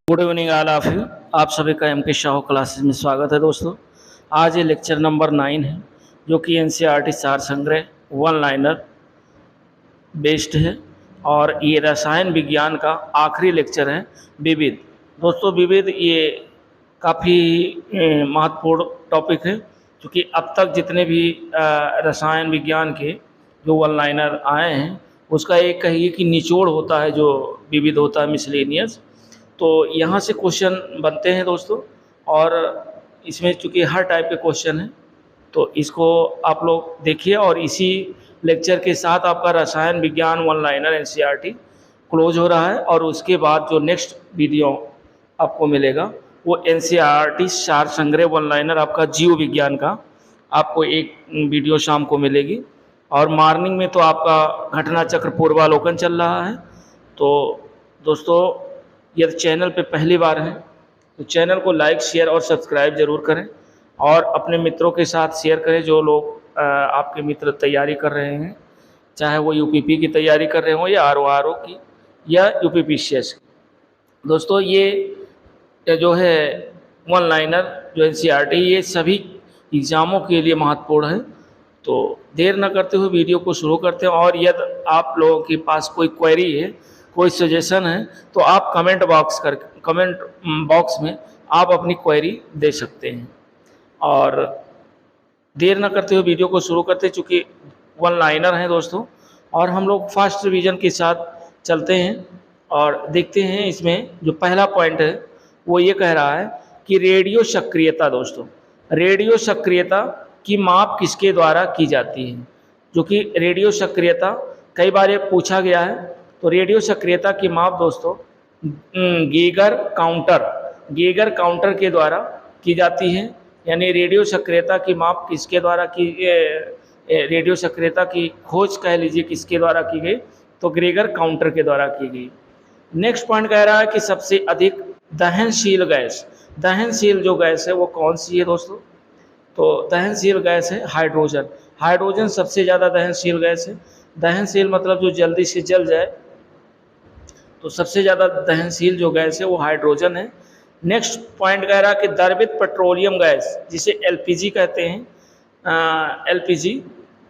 Good evening all of you. आप सभी का एम के शाह क्लासेस में स्वागत है दोस्तों। आज ये लेक्चर नंबर 9 है जो कि एनसीईआरटी सार संग्रह वन लाइनर बेस्ड है और ये रसायन विज्ञान का आखिरी लेक्चर है विविध। दोस्तों विविध ये काफ़ी महत्वपूर्ण टॉपिक है क्योंकि अब तक जितने भी रसायन विज्ञान के जो वन लाइनर आए हैं उसका एक कहिए कि निचोड़ होता है जो विविध होता है मिसलेनियस। तो यहाँ से क्वेश्चन बनते हैं दोस्तों और इसमें चूँकि हर टाइप के क्वेश्चन हैं तो इसको आप लोग देखिए और इसी लेक्चर के साथ आपका रसायन विज्ञान वन लाइनर एनसीईआरटी क्लोज हो रहा है और उसके बाद जो नेक्स्ट वीडियो आपको मिलेगा वो एनसीईआरटी सार संग्रह वन लाइनर आपका जीव विज्ञान का आपको एक वीडियो शाम को मिलेगी और मॉर्निंग में तो आपका घटना चक्र पूर्वालोकन चल रहा है। तो दोस्तों यदि चैनल पे पहली बार हैं तो चैनल को लाइक शेयर और सब्सक्राइब ज़रूर करें और अपने मित्रों के साथ शेयर करें जो लोग आपके मित्र तैयारी कर रहे हैं, चाहे वो यूपीपी की तैयारी कर रहे हों या आरओ की या यूपीपीसीएस की। दोस्तों ये जो है वन लाइनर जो एनसीईआरटी ये सभी एग्ज़ामों के लिए महत्वपूर्ण है। तो देर न करते हुए वीडियो को शुरू करते हैं और यदि आप लोगों के पास कोई क्वेरी है, कोई सजेशन है तो आप कमेंट बॉक्स में आप अपनी क्वेरी दे सकते हैं। और देर न करते हुए वीडियो को शुरू करते हैं चूँकि वन लाइनर हैं दोस्तों और हम लोग फास्ट रिवीजन के साथ चलते हैं और देखते हैं। इसमें जो पहला पॉइंट है वो ये कह रहा है कि रेडियो सक्रियता। दोस्तों रेडियो सक्रियता की माप किसके द्वारा की जाती है, जो कि रेडियो सक्रियता कई बार ये पूछा गया है। तो रेडियो सक्रियता की माप दोस्तों गीगर काउंटर के द्वारा की जाती है। यानी रेडियो सक्रियता की माप किसके द्वारा की, रेडियो सक्रियता की खोज कह लीजिए किसके द्वारा की गई, तो गीगर काउंटर के द्वारा की गई। नेक्स्ट पॉइंट कह रहा है कि सबसे अधिक दहनशील जो गैस है वो कौन सी है दोस्तों, तो दहनशील गैस है हाइड्रोजन सबसे ज़्यादा दहनशील गैस है। दहनशील मतलब जो जल्दी से जल जाए, तो सबसे ज़्यादा दहनशील जो गैस है वो हाइड्रोजन है। नेक्स्ट पॉइंट कह रहा है कि द्रवित पेट्रोलियम गैस जिसे एलपीजी कहते हैं, एलपीजी,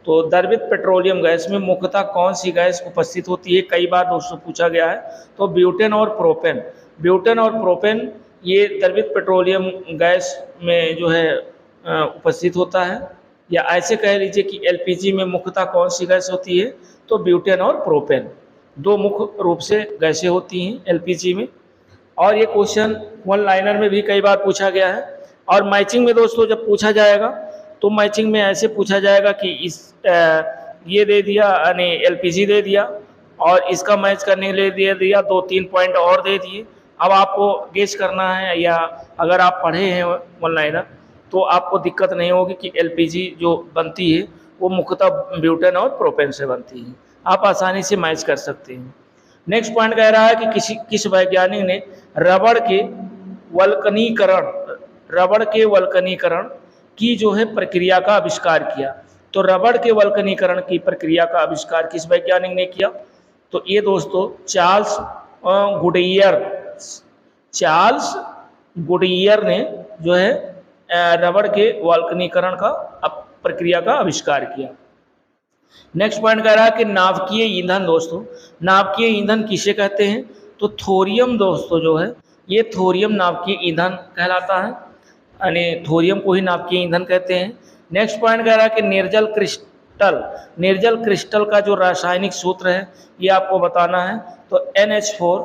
तो द्रवित पेट्रोलियम गैस में मुख्यतः कौन सी गैस उपस्थित होती है, कई बार दोस्तों पूछा गया है। तो ब्यूटेन और प्रोपेन ये द्रवित पेट्रोलियम गैस में जो है उपस्थित होता है। या ऐसे कह लीजिए कि एलपीजी में मुख्यतः कौन सी गैस होती है, तो ब्यूटेन और प्रोपेन दो मुख्य रूप से गैसें होती हैं एलपीजी में। और ये क्वेश्चन वन लाइनर में भी कई बार पूछा गया है। और मैचिंग में दोस्तों जब पूछा जाएगा तो मैचिंग में ऐसे पूछा जाएगा कि ये दे दिया यानी एलपीजी दे दिया और इसका मैच करने के लिए दे दिया 2-3 पॉइंट और दे दिए। अब आपको गेस करना है, या अगर आप पढ़े हैं वन लाइनर तो आपको दिक्कत नहीं होगी कि एलपीजी जो बनती है वो मुख्यतः ब्यूटेन और प्रोपेन से बनती है, आप आसानी से मैच कर सकते हैं। नेक्स्ट पॉइंट कह रहा है कि किस वैज्ञानिक ने रबड़ के वल्कनीकरण की जो है प्रक्रिया का आविष्कार किया। तो रबड़ के वल्कनीकरण की प्रक्रिया का आविष्कार किस वैज्ञानिक ने किया, तो ये दोस्तों चार्ल्स गुडियर ने जो है रबड़ के वल्कनीकरण का प्रक्रिया का आविष्कार किया। नेक्स्ट पॉइंट कह रहा है कि नाभिकीय ईंधन। दोस्तों नाभिकीय ईंधन किसे कहते हैं, तो थोरियम दोस्तों जो है ये थोरियम नाभिकीय ईंधन कहलाता है, यानी थोरियम को ही नाभिकीय ईंधन कहते हैं। नेक्स्ट पॉइंट कह रहा है कि निर्जल क्रिस्टल का जो रासायनिक सूत्र है ये आपको बताना है। तो NH4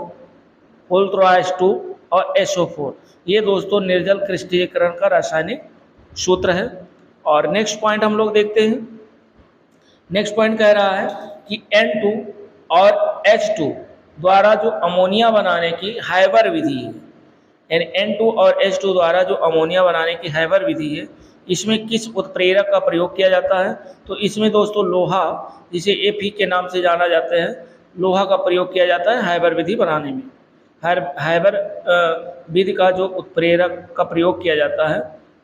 2 और SO4 ये दोस्तों निर्जल क्रिस्टलीकरण का रासायनिक सूत्र है। और नेक्स्ट पॉइंट हम लोग देखते हैं। नेक्स्ट पॉइंट कह रहा है कि N2 और H2 द्वारा जो अमोनिया बनाने की हाइबर विधि है, यानी N2 और H2 द्वारा जो अमोनिया बनाने की हाइबर विधि है, इसमें किस उत्प्रेरक का प्रयोग किया जाता है, तो इसमें दोस्तों लोहा, जिसे Fe के नाम से जाना जाता है, लोहा का प्रयोग किया जाता है हाइबर विधि बनाने में। हाइबर विधि का जो उत्प्रेरक का प्रयोग किया जाता है,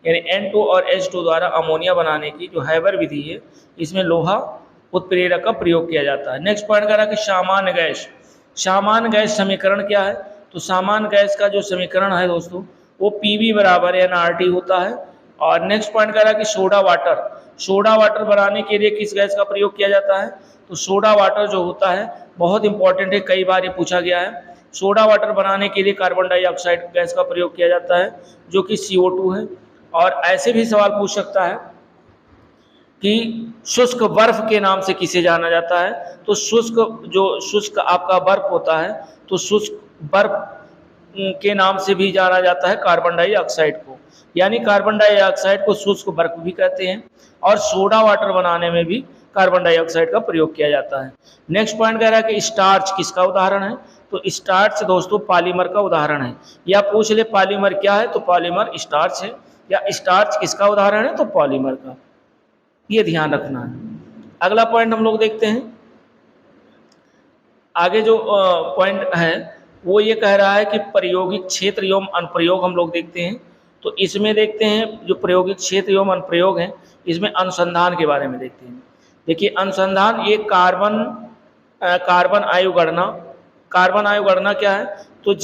यानी N2 और H2 द्वारा अमोनिया बनाने की जो हाइबर विधि है इसमें लोहा उत्प्रेरक का प्रयोग किया जाता है। नेक्स्ट पॉइंट कह रहा है कि सामान्य गैस समीकरण क्या है, तो सामान्य गैस का जो समीकरण है दोस्तों वो PV बराबर nRT होता है। और नेक्स्ट पॉइंट कह रहा है कि सोडा वाटर बनाने के लिए किस गैस का प्रयोग किया जाता है? तो सोडा वाटर जो होता है बहुत इंपॉर्टेंट है, कई बार ये पूछा गया है। सोडा वाटर बनाने के लिए कार्बन डाइऑक्साइड गैस का प्रयोग किया जाता है जो कि CO2 है। और ऐसे भी सवाल पूछ सकता है कि शुष्क बर्फ के नाम से किसे जाना जाता है? तो शुष्क आपका बर्फ होता है तो शुष्क बर्फ के नाम से भी जाना जाता है कार्बन डाइऑक्साइड को, यानी कार्बन डाइऑक्साइड को शुष्क बर्फ भी कहते हैं। और सोडा वाटर बनाने में भी कार्बन डाइऑक्साइड का प्रयोग किया जाता है। नेक्स्ट पॉइंट कह रहा है कि स्टार्च किसका उदाहरण है? तो स्टार्च दोस्तों पॉलीमर का उदाहरण है। या पूछ ले पॉलीमर क्या है? तो पॉलीमर स्टार्च है। या स्टार्च किसका उदाहरण है? तो पॉलीमर का। ये ध्यान रखना है। अगला पॉइंट हम लोग देखते हैं। आगे जो पॉइंट है वो ये कह रहा है कि प्रायोगिक क्षेत्र एवं अनुप्रयोग हम लोग देखते हैं। तो इसमें देखते हैं जो प्रायोगिक क्षेत्र एवं अनुप्रयोग हैं, इसमें अनुसंधान के बारे में देखते हैं। देखिए अनुसंधान ये कार्बन आयु गणना क्या है? तो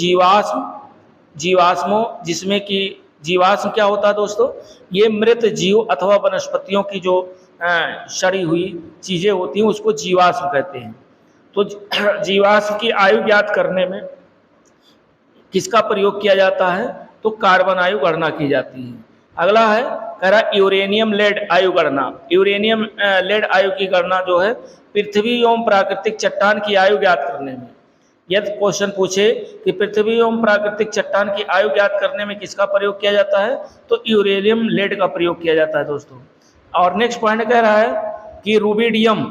जीवाश्मों जिसमें कि जीवाश्म क्या होता है दोस्तों? ये मृत जीव अथवा वनस्पतियों की जो सड़ी हुई चीजें होती हैं उसको जीवाश्म कहते हैं। तो जीवाश्म की आयु ज्ञात करने में किसका प्रयोग किया जाता है? तो कार्बन आयु गणना की जाती है। अगला है कह रहा यूरेनियम लेड आयु गणना। यूरेनियम लेड आयु की गणना जो है पृथ्वी एवं प्राकृतिक चट्टान की आयु ज्ञात करने में। यदि क्वेश्चन पूछे कि पृथ्वी एवं प्राकृतिक चट्टान की आयु ज्ञात करने में किसका प्रयोग किया जाता है? तो यूरेनियम लेड का प्रयोग किया जाता है दोस्तों। और नेक्स्ट पॉइंट कह रहा है कि रूबिडियम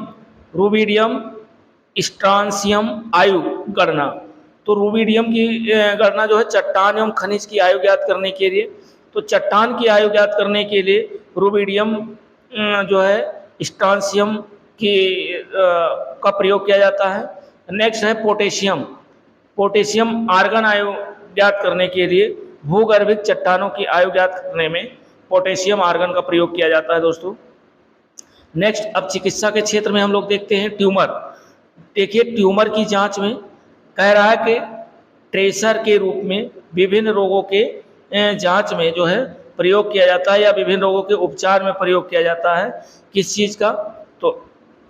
स्ट्रांसियम आयु गणना। तो रूबिडियम की गणना जो है चट्टान एवं खनिज की आयु ज्ञात करने के लिए। तो चट्टान की आयु ज्ञात करने के लिए रूबिडियम जो है स्ट्रांसियम की का प्रयोग किया जाता है। नेक्स्ट है पोटेशियम आर्गन आयु ज्ञात करने के लिए भूगर्भिक चट्टानों की आयु ज्ञात करने में पोटेशियम आर्गन का प्रयोग किया जाता है दोस्तों। नेक्स्ट अब चिकित्सा के क्षेत्र में हम लोग देखते हैं ट्यूमर। देखिए ट्यूमर की जांच में कह रहा है कि ट्रेसर के रूप में विभिन्न रोगों के जांच में जो है प्रयोग किया जाता है या विभिन्न रोगों के उपचार में प्रयोग किया जाता है। किस चीज़ का? तो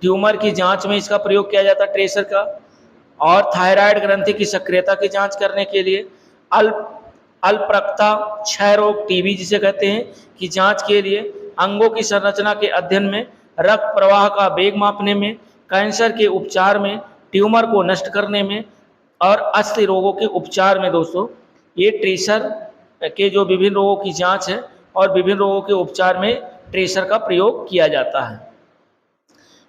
ट्यूमर की जांच में इसका प्रयोग किया जाता है ट्रेसर का। और थायराइड ग्रंथि की सक्रियता की जांच करने के लिए अल्परक्तता क्षय रोग TB जिसे कहते हैं की जांच के लिए, अंगों की संरचना के अध्ययन में, रक्त प्रवाह का वेग मापने में, कैंसर के उपचार में, ट्यूमर को नष्ट करने में और अस्थि रोगों के उपचार में दोस्तों ये ट्रेसर के जो विभिन्न रोगों की जांच है और विभिन्न रोगों के उपचार में ट्रेसर का प्रयोग किया जाता है।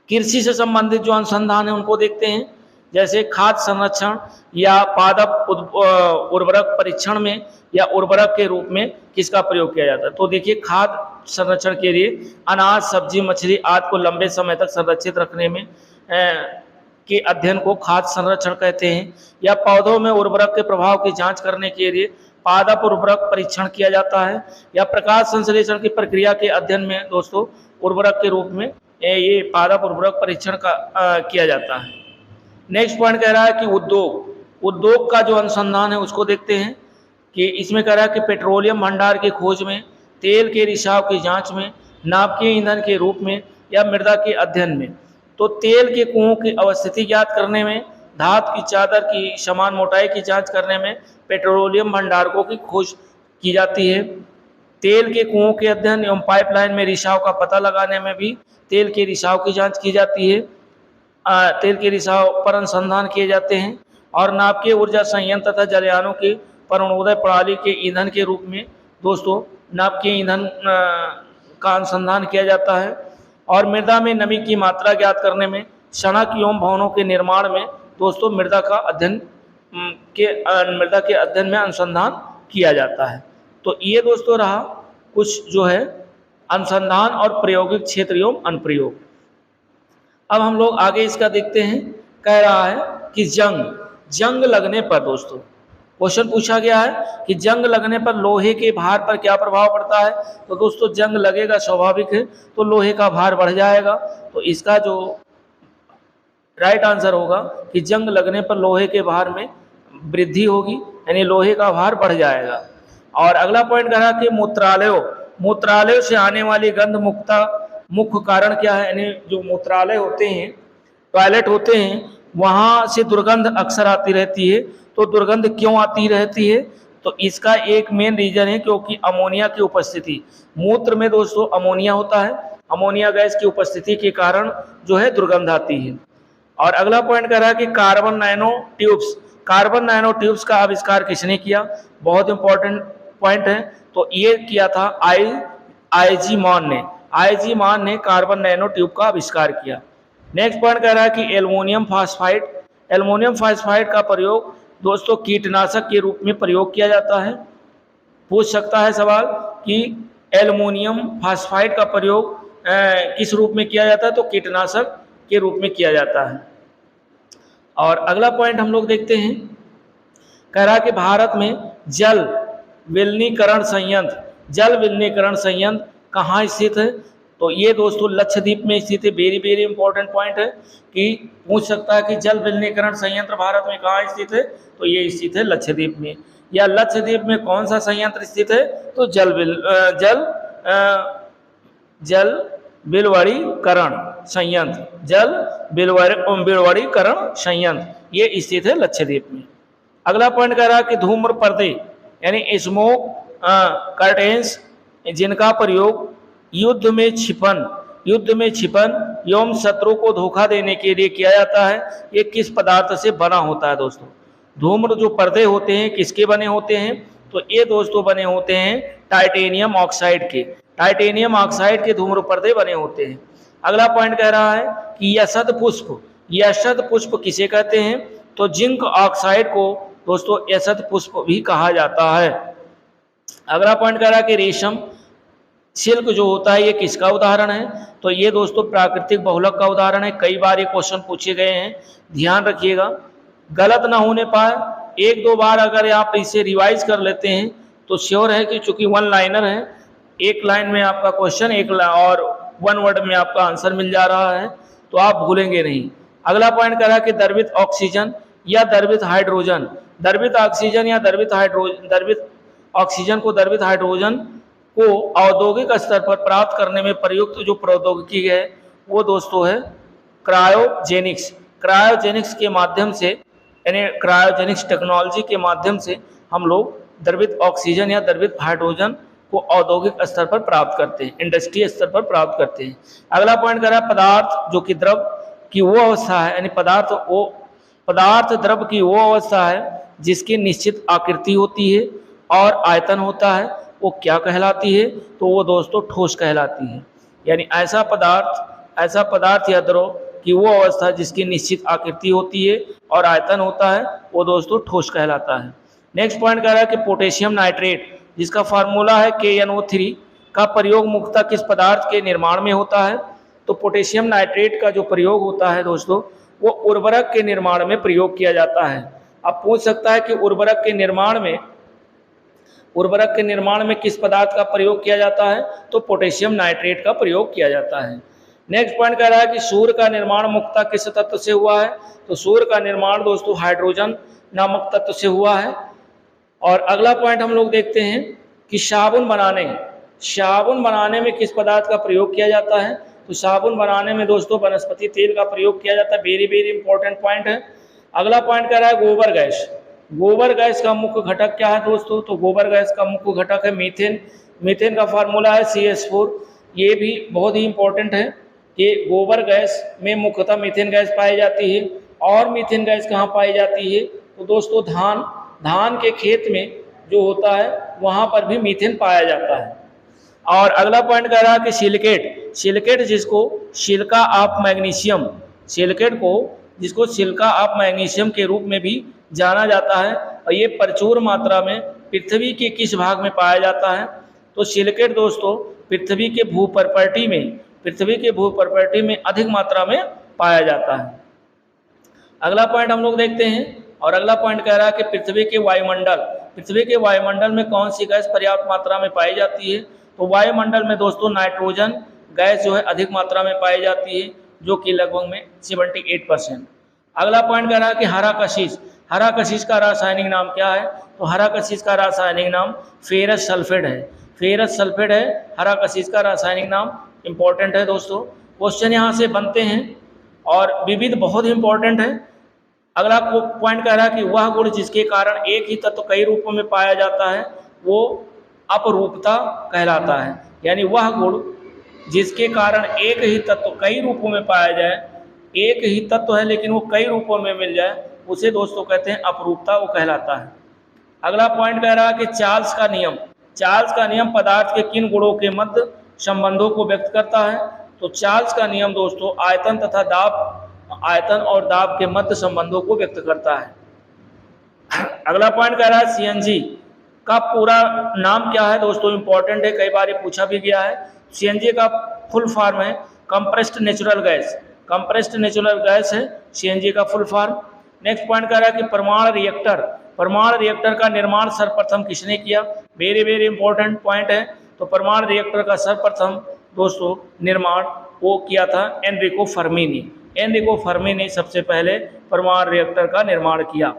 कृषि से संबंधित जो अनुसंधान है उनको देखते हैं। जैसे खाद्य संरक्षण या पादप उर्वरक परीक्षण में या उर्वरक के रूप में किसका प्रयोग किया जाता है? तो देखिए खाद्य संरक्षण के लिए अनाज, सब्जी, मछली आदि को लंबे समय तक संरक्षित रखने में के अध्ययन को खाद्य संरक्षण कहते हैं। या पौधों में उर्वरक के प्रभाव की जांच करने के लिए पादप उर्वरक परीक्षण किया जाता है। या प्रकाश संश्लेषण की प्रक्रिया के अध्ययन में दोस्तों उर्वरक के रूप में ये पादप उर्वरक परीक्षण का किया जाता है। नेक्स्ट पॉइंट कह रहा है कि उद्योग का जो अनुसंधान है उसको देखते हैं कि इसमें कह रहा है कि पेट्रोलियम भंडार की खोज में, तेल के रिसाव की जांच में, नाभिकीय ईंधन के रूप में या मृदा के अध्ययन में। तो तेल के कुओं की अवस्थिति ज्ञात करने में, धातु की चादर की समान मोटाई की जांच करने में पेट्रोलियम भंडारकों की खोज की जाती है। तेल के कुओं के अध्ययन एवं पाइपलाइन में रिसाव का पता लगाने में भी तेल के रिसाव की जांच की जाती है। तेल के रिसाव पर अनुसंधान किए जाते हैं। और नाभिकीय ऊर्जा संयंत्र तथा जलयानों की परमाणुदय प्रणाली के ईंधन के रूप में दोस्तों नाभिकीय ईंधन का अनुसंधान किया जाता है। और मृदा में नमी की मात्रा ज्ञात करने में, सड़क एवं भवनों के निर्माण में दोस्तों मृदा के अध्ययन में अनुसंधान किया जाता है। तो ये दोस्तों रहा कुछ जो है अनुसंधान और प्रायोगिक क्षेत्र एवं अनुप्रयोग। अब हम लोग आगे इसका देखते हैं। कह रहा है कि जंग लगने पर दोस्तों क्वेश्चन पूछा गया है कि जंग लगने पर लोहे के भार पर क्या प्रभाव पड़ता है? तो दोस्तों जंग लगेगा स्वाभाविक है तो लोहे का भार बढ़ जाएगा। तो इसका जो राइट आंसर होगा कि जंग लगने पर लोहे के भार में वृद्धि होगी यानी लोहे का भार बढ़ जाएगा। और अगला पॉइंट कह रहा कि मूत्रालयों से आने वाली गंध मुख्य कारण क्या है, यानी जो मूत्रालय होते हैं, टॉयलेट होते हैं, वहाँ से दुर्गंध अक्सर आती रहती है। तो दुर्गंध क्यों आती रहती है, तो इसका एक मेन रीजन है क्योंकि अमोनिया की उपस्थिति, मूत्र में दोस्तों अमोनिया होता है, अमोनिया गैस की उपस्थिति के कारण जो है दुर्गंध आती है। और अगला पॉइंट कह रहा है कि कार्बन नैनो ट्यूब्स का आविष्कार किसने किया, बहुत इंपॉर्टेंट पॉइंट है। तो ये किया था आईजी मान ने कार्बन नैनो ट्यूब का आविष्कार किया। नेक्स्ट पॉइंट कह रहा है कि एल्युमिनियम फास्फाइड का प्रयोग दोस्तों कीटनाशक के रूप में प्रयोग किया जाता है। पूछ सकता है सवाल कि एल्युमिनियम फास्फाइड का प्रयोग किस रूप में किया जाता है, तो कीटनाशक के रूप में किया जाता है। और अगला पॉइंट हम लोग देखते हैं, कह रहा कि भारत में जल विलनीकरण संयंत्र कहाँ स्थित है, तो ये दोस्तों लक्षद्वीप में स्थित है। वेरी वेरी इंपॉर्टेंट पॉइंट है कि पूछ सकता है कि जल विलनीकरण संयंत्र भारत में कहाँ स्थित है, तो ये स्थित है लक्षद्वीप में। या लक्षद्वीप में कौन सा संयंत्र स्थित है, तो जल विलवड़ीकरण संयंत्र ये स्थित है लक्षद्वीप में। अगला पॉइंट कह रहा है कि धूम्र पर्दे यानी स्मोक कर्टेन्स जिनका प्रयोग युद्ध में छिपन एवं शत्रु को धोखा देने के लिए किया जाता है, ये किस पदार्थ से बना होता है दोस्तों। धूम्र जो पर्दे होते हैं किसके बने होते हैं, तो ये दोस्तों बने होते हैं टाइटेनियम ऑक्साइड के धूम्र पर्दे बने होते हैं। अगला पॉइंट कह रहा है कि यशद पुष्प किसे कहते हैं, तो जिंक ऑक्साइड को दोस्तों यशद पुष्प भी कहा जाता है। अगला पॉइंट कह रहा है कि रेशम सिल्क जो होता है ये किसका उदाहरण है, तो ये दोस्तों प्राकृतिक बहुलक का उदाहरण है। कई बार ये क्वेश्चन पूछे गए हैं, ध्यान रखिएगा। गलत ना होने पाए, एक दो बार अगर आप इसे रिवाइज कर लेते हैं तो श्योर है कि चूंकि वन लाइनर है, एक लाइन में आपका क्वेश्चन और वन वर्ड में आपका आंसर मिल जा रहा है, तो आप भूलेंगे नहीं। अगला पॉइंट कह रहा है कि द्रवित ऑक्सीजन या द्रवित हाइड्रोजन को औद्योगिक स्तर पर प्राप्त करने में प्रयुक्त जो प्रौद्योगिकी है वो दोस्तों है क्रायोजेनिक्स के माध्यम से, यानी क्रायोजेनिक्स टेक्नोलॉजी के माध्यम से हम लोग द्रवित ऑक्सीजन या द्रवित हाइड्रोजन को औद्योगिक स्तर पर प्राप्त करते हैं, इंडस्ट्री स्तर पर प्राप्त करते हैं। अगला पॉइंट कर रहा है पदार्थ जो कि द्रव की वो अवस्था है, यानी पदार्थ द्रव की वो अवस्था है जिसकी निश्चित आकृति होती है और आयतन होता है, वो क्या कहलाती है, तो वो दोस्तों ठोस कहलाती है। यानी ऐसा पदार्थ या द्रव की वो अवस्था जिसकी निश्चित आकृति होती है और आयतन होता है, वो दोस्तों ठोस कहलाता है। नेक्स्ट पॉइंट कह रहा है कि पोटेशियम नाइट्रेट जिसका फार्मूला है KNO3 का प्रयोग मुख्यतः किस पदार्थ के निर्माण में होता है, तो पोटेशियम नाइट्रेट का जो प्रयोग होता है दोस्तों वो उर्वरक के निर्माण में प्रयोग किया जाता है। अब पूछ सकता है कि उर्वरक के निर्माण में किस पदार्थ का प्रयोग किया जाता है, तो पोटेशियम नाइट्रेट का प्रयोग किया जाता है। नेक्स्ट पॉइंट कह रहा है कि सूर्य का निर्माण मुख्यतः किस तत्व से हुआ है, तो सूर्य का निर्माण दोस्तों हाइड्रोजन नामक तत्व से हुआ है। और अगला पॉइंट हम लोग देखते हैं कि साबुन बनाने में किस पदार्थ का प्रयोग किया जाता है, तो साबुन बनाने में दोस्तों वनस्पति तेल का प्रयोग किया जाता है। वेरी वेरी इंपॉर्टेंट पॉइंट है। अगला पॉइंट कह रहा है गोबर गैस का मुख्य घटक क्या है दोस्तों, तो गोबर गैस का मुख्य घटक है मीथेन का फार्मूला है CH4। ये भी बहुत ही इंपॉर्टेंट है कि गोबर गैस में मुख्यतः मीथेन गैस पाई जाती है। और मीथेन गैस कहाँ पाई जाती है, तो दोस्तों धान के खेत में जो होता है वहाँ पर भी मीथेन पाया जाता है। और अगला पॉइंट कह रहा है कि सिलिकेट जिसको सिलिका ऑफ मैग्नीशियम के रूप में भी जाना जाता है, और ये प्रचुर मात्रा में पृथ्वी के किस भाग में पाया जाता है, तो सिलिकेट दोस्तों पृथ्वी के भूप्रपर्टी में अधिक मात्रा में पाया जाता है। अगला पॉइंट हम लोग देखते हैं, और अगला पॉइंट कह रहा है कि पृथ्वी के वायुमंडल में कौन सी गैस पर्याप्त मात्रा में पाई जाती है, तो वायुमंडल में दोस्तों नाइट्रोजन गैस जो है अधिक मात्रा में पाई जाती है, जो कि लगभग में 78%। अगला पॉइंट कह रहा है कि हरा कशिश का रासायनिक नाम क्या है, तो हरा कशिश का रासायनिक नाम फेरस सल्फेट है। फेरस सल्फेट है हरा कशिश का रासायनिक नाम। इंपॉर्टेंट है दोस्तों, क्वेश्चन यहाँ से बनते हैं और विविध बहुत ही इंपॉर्टेंट है। अगला पॉइंट कह रहा है कि वह गुण जिसके कारण एक ही तत्व कई रूपों में पाया जाता है वो अपरूपता कहलाता है। यानी वह गुण जिसके कारण एक ही तत्व कई रूपों में पाया जाए, एक ही तत्व है लेकिन वो कई रूपों में मिल जाए, उसे दोस्तों कहते हैं अपरूपता, वो कहलाता है। अगला पॉइंट कह रहा है कि चार्ल्स का नियम। चार्ल्स का नियम पदार्थ के किन गुणों के मध्य संबंधों को व्यक्त करता है? तो चार्ल्स का नियम दोस्तों आयतन तथा दाब, आयतन और दाब के मध्य संबंधों को व्यक्त करता है। अगला पॉइंट कह रहा है सीएनजी का पूरा नाम क्या है? दोस्तों इंपॉर्टेंट है, कई बार ये पूछा भी गया है। सीएनजी का फुल फॉर्म है compressed natural gas. Compressed natural gas है सीएनजी का फुल फॉर्म। नेक्स्ट पॉइंट कह रहा है कि परमाणु रिएक्टर, परमाणु रिएक्टर का निर्माण सर्वप्रथम किसने किया? वेरी वेरी इंपॉर्टेंट पॉइंट है। तो परमाणु रिएक्टर का सर्वप्रथम दोस्तों निर्माण वो किया था एनरिको फर्मी ने। एनरिको फर्मी ने सबसे पहले परमाणु रिएक्टर का निर्माण किया।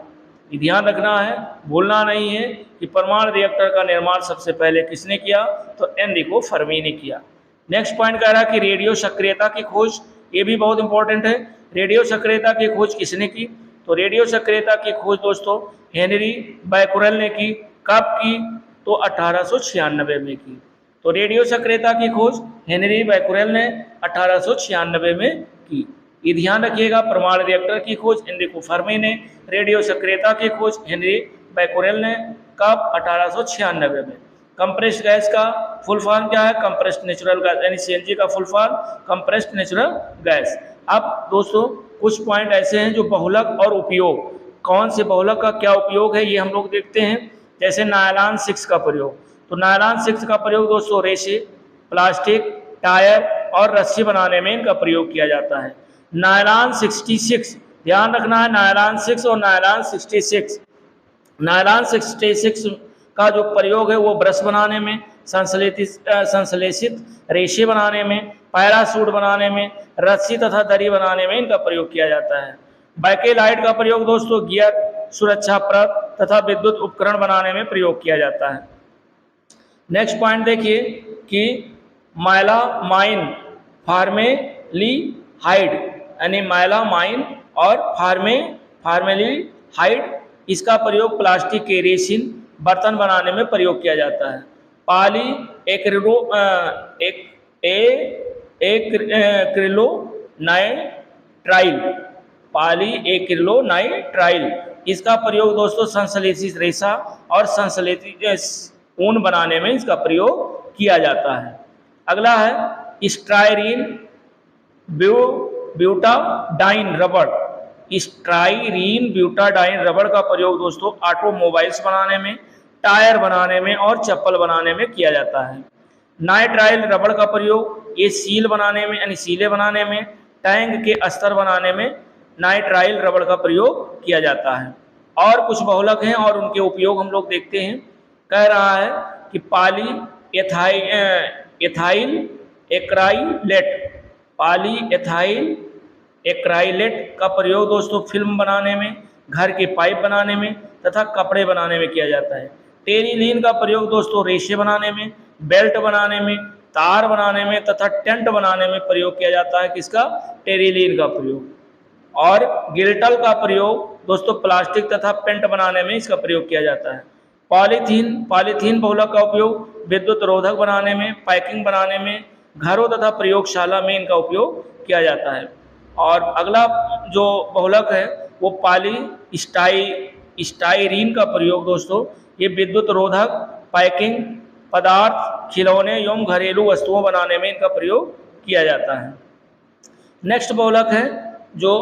ध्यान रखना है, भूलना नहीं है कि परमाणु रिएक्टर का निर्माण सबसे पहले किसने किया? तो एनरिको फर्मी ने किया। नेक्स्ट पॉइंट कह रहा है कि रेडियो सक्रियता की खोज, ये भी बहुत इंपॉर्टेंट है। रेडियो सक्रियता की खोज किसने की? तो रेडियो सक्रियता की खोज दोस्तों हेनरी बैकुरेल ने की। कब की? तो 1896 में की। तो रेडियो सक्रियता की खोज हेनरी बैकुरेल ने 1896 में की। ये ध्यान रखिएगा, परमाणु रिएक्टर की खोज एनरिको फर्मी ने, रेडियो सक्रियता की खोज हेनरी बैकुरेल ने। कब? 1896 में। कंप्रेस्ड गैस का फुल फॉर्म क्या है? कंप्रेस्ड नेचुरल गैस, यानी सीएनजी का full form compressed natural gas. अब दोस्तों कुछ पॉइंट ऐसे हैं जो बहुलक और उपयोग, कौन से बहुलक का क्या उपयोग है ये हम लोग देखते हैं। जैसे नायलॉन 6 का प्रयोग, तो नायलॉन 6 का प्रयोग दोस्तों रेशे, प्लास्टिक, टायर और रस्सी बनाने में इनका प्रयोग किया जाता है। नायलॉन 66, ध्यान रखना है, नायलॉन 6 और नायलॉन 66। नायलॉन 66 का जो प्रयोग है वो ब्रश बनाने में, संश्लेषित रेशे बनाने में, पैरासूट बनाने में, रस्सी तथा दरी बनाने में इनका प्रयोग किया जाता है। बैकेलाइट का प्रयोग दोस्तों गियर, सुरक्षा परत तथा विद्युत उपकरण बनाने में प्रयोग किया जाता है। नेक्स्ट पॉइंट देखिए कि मैलामाइन फॉर्मेल्डिहाइड, यानी मैलामाइन और फॉर्मेल्डिहाइड, इसका प्रयोग प्लास्टिक के रेसिन बर्तन बनाने में प्रयोग किया जाता है। पॉली एक्रिलोनाइट्राइल, पॉली एक्रिलोनाइट्राइल, इसका प्रयोग दोस्तों संश्लेषित रेशा और संश्लेषित ऊन बनाने में इसका प्रयोग किया जाता है। अगला है स्टाइरीन ब्यूटाडाइन रबड़। स्टाइरीन ब्यूटाडाइन रबड़ का प्रयोग दोस्तों ऑटोमोबाइल्स बनाने में, टायर बनाने में और चप्पल बनाने में किया जाता है। नाइट्राइल रबड़ का प्रयोग ये सील बनाने में, यानी सीले बनाने में, टैंक के अस्तर बनाने में नाइट्राइल रबड़ का प्रयोग किया जाता है। और कुछ बहुलक हैं और उनके उपयोग हम लोग देखते हैं। कह रहा है कि poly ethyl acrylate, poly ethyl acrylate का प्रयोग दोस्तों फिल्म बनाने में, घर के पाइप बनाने में तथा कपड़े बनाने में किया जाता है। टेरिलीन का प्रयोग दोस्तों रेशे बनाने में, बेल्ट बनाने में, तार बनाने में तथा टेंट बनाने में प्रयोग किया जाता है। किसका? टेरिलीन का प्रयोग। और गिल्टल का प्रयोग दोस्तों प्लास्टिक तथा पेंट बनाने में इसका प्रयोग किया जाता है। पॉलीथीन बहुलक का उपयोग विद्युत रोधक बनाने में, पैकिंग बनाने में, घरों तथा प्रयोगशाला में इनका उपयोग किया जाता है। और अगला जो बहुलक है वो पॉलीस्टाइरीन का प्रयोग दोस्तों ये विद्युत रोधक, पैकिंग पदार्थ, खिलौने एवं घरेलू वस्तुओं बनाने में इनका प्रयोग किया जाता है। नेक्स्ट बहुलक है जो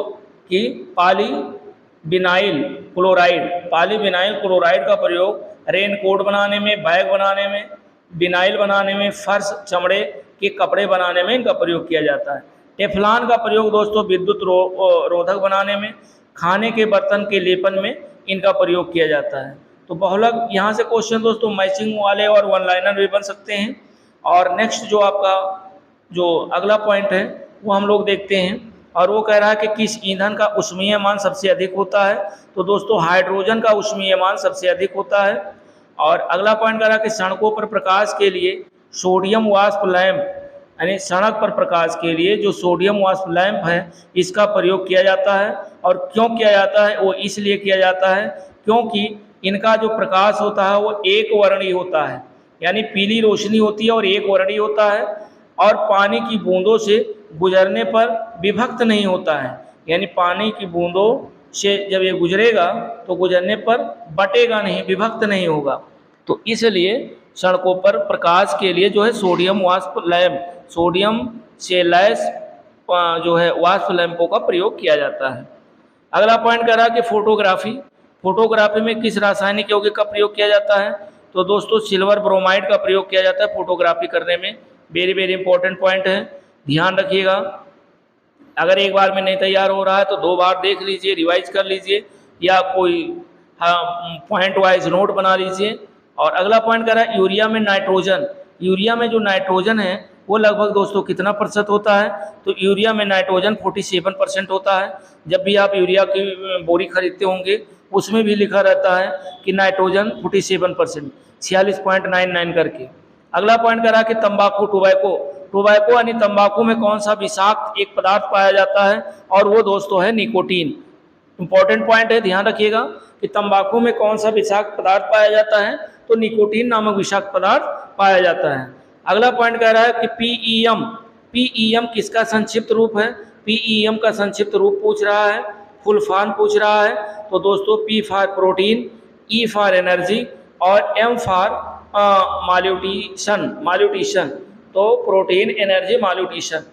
कि पॉलीविनाइल क्लोराइड। पॉलीविनाइल क्लोराइड का प्रयोग रेनकोट बनाने में, बैग बनाने में, विनाइल बनाने में, फर्श, चमड़े के कपड़े बनाने में इनका प्रयोग किया जाता है। टेफ्लॉन का प्रयोग दोस्तों विद्युत रोधक बनाने में, खाने के बर्तन के लेपन में इनका प्रयोग किया जाता है। तो बहुलक यहाँ से क्वेश्चन दोस्तों मैचिंग वाले और वन लाइनर भी बन सकते हैं। और नेक्स्ट जो आपका जो अगला पॉइंट है वो हम लोग देखते हैं और वो कह रहा है कि किस ईंधन का ऊष्मीय मान सबसे अधिक होता है। तो दोस्तों हाइड्रोजन का ऊष्मीय मान सबसे अधिक होता है। और अगला पॉइंट कह रहा है कि सड़कों पर प्रकाश के लिए सोडियम वाष्प लैंप, यानी सड़क पर प्रकाश के लिए जो सोडियम वाष्प लैंप है इसका प्रयोग किया जाता है। और क्यों किया जाता है, वो इसलिए किया जाता है क्योंकि इनका जो प्रकाश होता है वो एक वर्णीय होता है, यानी पीली रोशनी होती है और एक वर्णीय होता है, और पानी की बूंदों से गुजरने पर विभक्त नहीं होता है, यानी पानी की बूंदों से जब ये गुजरेगा तो गुजरने पर बटेगा नहीं, विभक्त नहीं होगा। तो इसलिए सड़कों पर प्रकाश के लिए जो है सोडियम वाष्प लैंप, सोडियम से लैस जो है वाष्प लैंपों का प्रयोग किया जाता है। अगला पॉइंट कह रहा है कि फोटोग्राफी, फोटोग्राफी में किस रासायनिक यौगिक का प्रयोग किया जाता है। तो दोस्तों सिल्वर ब्रोमाइड का प्रयोग किया जाता है फोटोग्राफी करने में। वेरी वेरी इंपॉर्टेंट पॉइंट है, ध्यान रखिएगा। अगर एक बार में नहीं तैयार हो रहा है तो 2 बार देख लीजिए, रिवाइज कर लीजिए, या कोई पॉइंट वाइज नोट बना लीजिए। और अगला पॉइंट कह रहा है यूरिया में नाइट्रोजन, यूरिया में जो नाइट्रोजन है वो लगभग दोस्तों कितना प्रतिशत होता है। तो यूरिया में नाइट्रोजन 47% होता है। जब भी आप यूरिया की बोरी खरीदते होंगे उसमें भी लिखा रहता है कि नाइट्रोजन 47%, 46.99 करके। अगला पॉइंट कह रहा है कि तंबाकू, टोबैको, टोबैको यानी तंबाकू में कौन सा विषाक्त एक पदार्थ पाया जाता है, और वो दोस्तों है निकोटीन। इंपॉर्टेंट पॉइंट है, ध्यान रखिएगा कि तंबाकू में कौन सा विषाक्त पदार्थ पाया जाता है, तो निकोटीन नामक विषाक्त पदार्थ पाया जाता है। अगला पॉइंट कह रहा है कि पीईएम, पीईएम किसका संक्षिप्त रूप है। पीईएम का संक्षिप्त रूप पूछ रहा है, फुल फॉर्म पूछ रहा है। तो दोस्तों P for protein, E for energy और एम फॉर माल्यूट्रिशन, माल्यूट्रिशन, तो प्रोटीन, एनर्जी, माल्यूट्रिशन।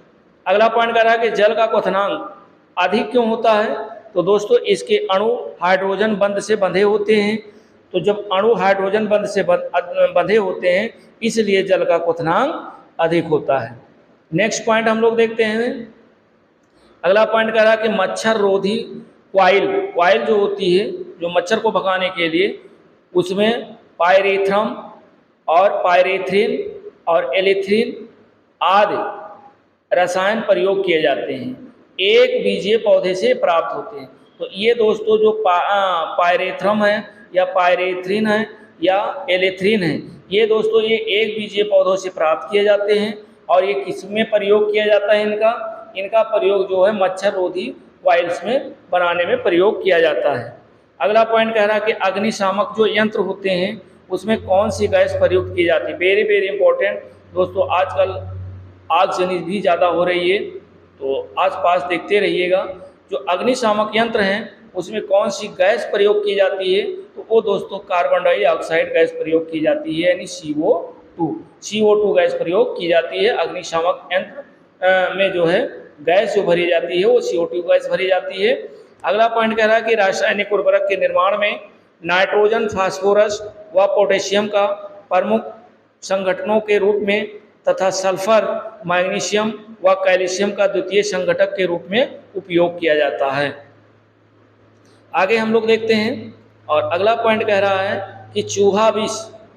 अगला पॉइंट कह रहा है कि जल का क्वथनांक अधिक क्यों होता है। तो दोस्तों इसके अणु हाइड्रोजन बंध से बंधे होते हैं। तो जब अणु हाइड्रोजन बंध से बंधे होते हैं इसलिए जल का क्वथनांक अधिक होता है। नेक्स्ट पॉइंट हम लोग देखते हैं। अगला पॉइंट कह रहा है कि मच्छर रोधी क्वाइल, क्वाइल जो होती है जो मच्छर को भगाने के लिए, उसमें पायरेथ्रम और पायरेथ्रिन और एलिथ्रिन आदि रसायन प्रयोग किए जाते हैं, एक बीजीय पौधे से प्राप्त होते हैं। तो ये दोस्तों जो पायरेथ्रम है या पायरेथ्रिन है या एलिथ्रिन है, ये दोस्तों ये एक बीजीय पौधों से प्राप्त किए जाते हैं। और ये किस में प्रयोग किया जाता है, इनका प्रयोग जो है मच्छर रोधी वाइल्स में बनाने में प्रयोग किया जाता है। अगला पॉइंट कह रहा है कि अग्निशामक जो यंत्र होते हैं उसमें कौन सी गैस प्रयुक्त की जाती है। वेरी वेरी इंपॉर्टेंट दोस्तों, आजकल आगजनी भी ज़्यादा हो रही है तो आसपास देखते रहिएगा। जो अग्निशामक यंत्र हैं उसमें कौन सी गैस प्रयोग की जाती है, तो वो दोस्तों कार्बन डाइऑक्साइड गैस प्रयोग की जाती है, यानी CO2 गैस प्रयोग की जाती है। अग्निशामक यंत्र में जो है गैस जो भरी जाती है वो CO2 गैस भरी जाती है। अगला पॉइंट कह रहा है कि रासायनिक उर्वरक के निर्माण में नाइट्रोजन, फास्फोरस व पोटेशियम का प्रमुख संगठनों के रूप में तथा सल्फर, मैग्नीशियम व कैल्शियम का द्वितीय संघटक के रूप में उपयोग किया जाता है। आगे हम लोग देखते हैं। और अगला पॉइंट कह रहा है कि चूहा विष,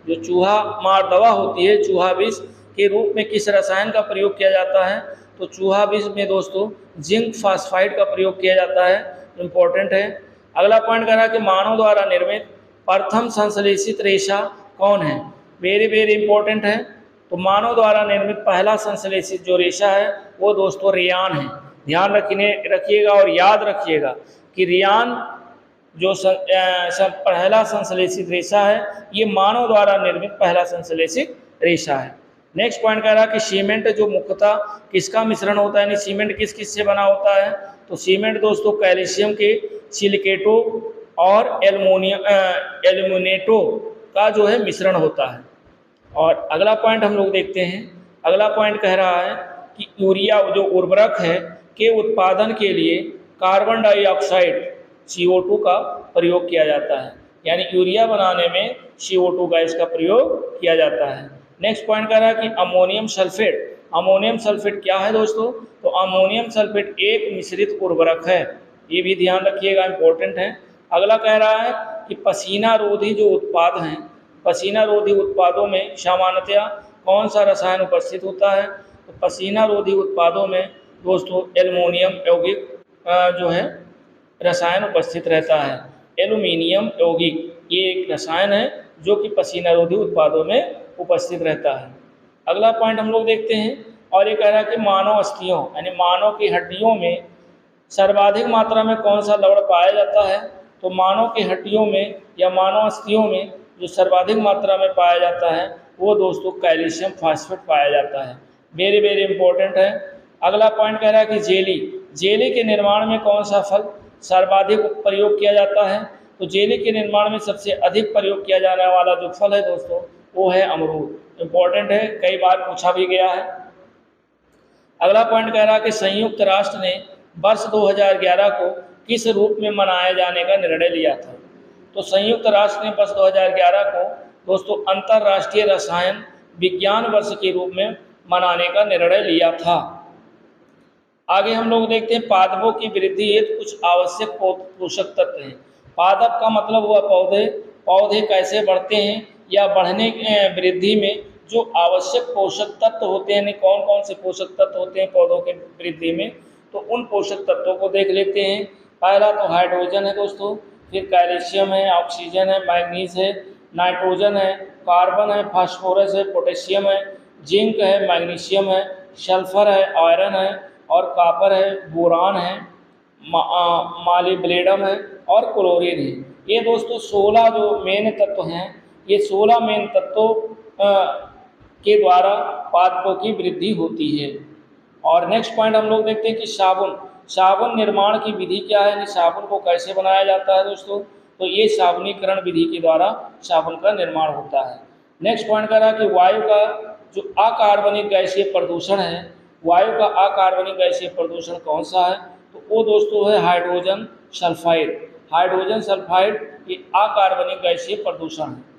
जो चूहा मार दवा होती है, चूहा विष के रूप में किस रसायन का प्रयोग किया जाता है। तो चूहा विष में दोस्तों जिंक फास्फाइड का प्रयोग किया जाता है, इंपॉर्टेंट है। अगला पॉइंट कह रहा है कि मानव द्वारा निर्मित प्रथम संश्लेषित रेशा कौन है। वेरी वेरी इंपॉर्टेंट है। तो मानव द्वारा निर्मित पहला संश्लेषित जो रेशा है वो दोस्तों रियान है। ध्यान रखिएगा और याद रखिएगा कि रियान जो पहला संश्लेषित रेशा है ये मानव द्वारा निर्मित पहला संश्लेषित रेशा है। नेक्स्ट पॉइंट कह रहा है कि सीमेंट जो मुख्यतः किसका मिश्रण होता है, यानी सीमेंट किस किस से बना होता है। तो सीमेंट दोस्तों कैल्शियम के सिलिकेटो और एल्यूमिनेटो का जो है मिश्रण होता है। और अगला पॉइंट हम लोग देखते हैं। अगला पॉइंट कह रहा है कि यूरिया जो उर्वरक है के उत्पादन के लिए कार्बन डाइऑक्साइड CO2 का प्रयोग किया जाता है, यानी यूरिया बनाने में CO2 गैस का प्रयोग किया जाता है। नेक्स्ट पॉइंट कह रहा है कि अमोनियम सल्फेट, अमोनियम सल्फेट क्या है दोस्तों। तो अमोनियम सल्फेट एक मिश्रित उर्वरक है, ये भी ध्यान रखिएगा, इंपॉर्टेंट है। अगला कह रहा है कि पसीना रोधी जो उत्पाद हैं, पसीना रोधी उत्पादों में सामान्यतया कौन सा रसायन उपस्थित होता है। तो पसीना रोधी उत्पादों में दोस्तों एल्युमिनियम यौगिक जो है रसायन उपस्थित रहता है। एल्युमिनियम यौगिक ये एक रसायन है जो कि पसीना रोधी उत्पादों में उपस्थित रहता है। अगला पॉइंट हम लोग देखते हैं, और ये कह रहा है कि मानव अस्थियों यानी मानव की हड्डियों में सर्वाधिक मात्रा में कौन सा लवण पाया जाता है। तो मानव की हड्डियों में या मानव अस्थियों में जो सर्वाधिक मात्रा में पाया जाता है वो दोस्तों कैल्शियम फास्फेट पाया जाता है। वेरी वेरी इंपॉर्टेंट है। अगला पॉइंट कह रहा है कि जेली, जेली के निर्माण में कौन सा फल सर्वाधिक प्रयोग किया जाता है। तो जेली के निर्माण में सबसे अधिक प्रयोग किया जाने वाला जो फल है दोस्तों वो है अमरूद। इंपॉर्टेंट है, कई बार पूछा भी गया है। अगला पॉइंट कह रहा है कि संयुक्त राष्ट्र ने वर्ष 2011 को किस रूप में मनाए जाने का निर्णय लिया था। तो संयुक्त राष्ट्र ने वर्ष 2011 को दोस्तों अंतर्राष्ट्रीय रसायन विज्ञान वर्ष के रूप में मनाने का निर्णय लिया था। आगे हम लोग देखते हैं पादपों की वृद्धि हेतु कुछ आवश्यक पोषक तत्व हैं। पादप का मतलब हुआ पौधे, पौधे कैसे बढ़ते हैं या बढ़ने वृद्धि में जो आवश्यक पोषक तत्व होते हैं, कौन कौन से पोषक तत्व होते हैं पौधों के वृद्धि में, तो उन पोषक तत्वों को देख लेते हैं। पहला तो हाइड्रोजन है दोस्तों, फिर कैल्शियम है, ऑक्सीजन है, मैग्नीज है, नाइट्रोजन है, कार्बन है, फास्फोरस है, पोटेशियम है, जिंक है, मैग्नीशियम है, सल्फर है, आयरन है और कापर है, बोरान है, मालिब्डेनम है और क्लोरीन है। ये दोस्तों 16 जो मेन तत्व हैं, ये 16 मेन तत्वों के द्वारा पादपों की वृद्धि होती है। और नेक्स्ट पॉइंट हम लोग देखते हैं कि साबुन, साबुन निर्माण की विधि क्या है, यानी साबुन को कैसे बनाया जाता है दोस्तों। तो ये साबुनीकरण विधि के द्वारा साबुन का निर्माण होता है। नेक्स्ट पॉइंट कह रहा है कि वायु का जो अकार्बनिक गैसीय प्रदूषण है, वायु का अकार्बनिक गैसीय प्रदूषण कौन सा है, तो वो दोस्तों है हाइड्रोजन सल्फाइड। हाइड्रोजन सल्फाइड ये अकार्बनिक गैसीय प्रदूषण है।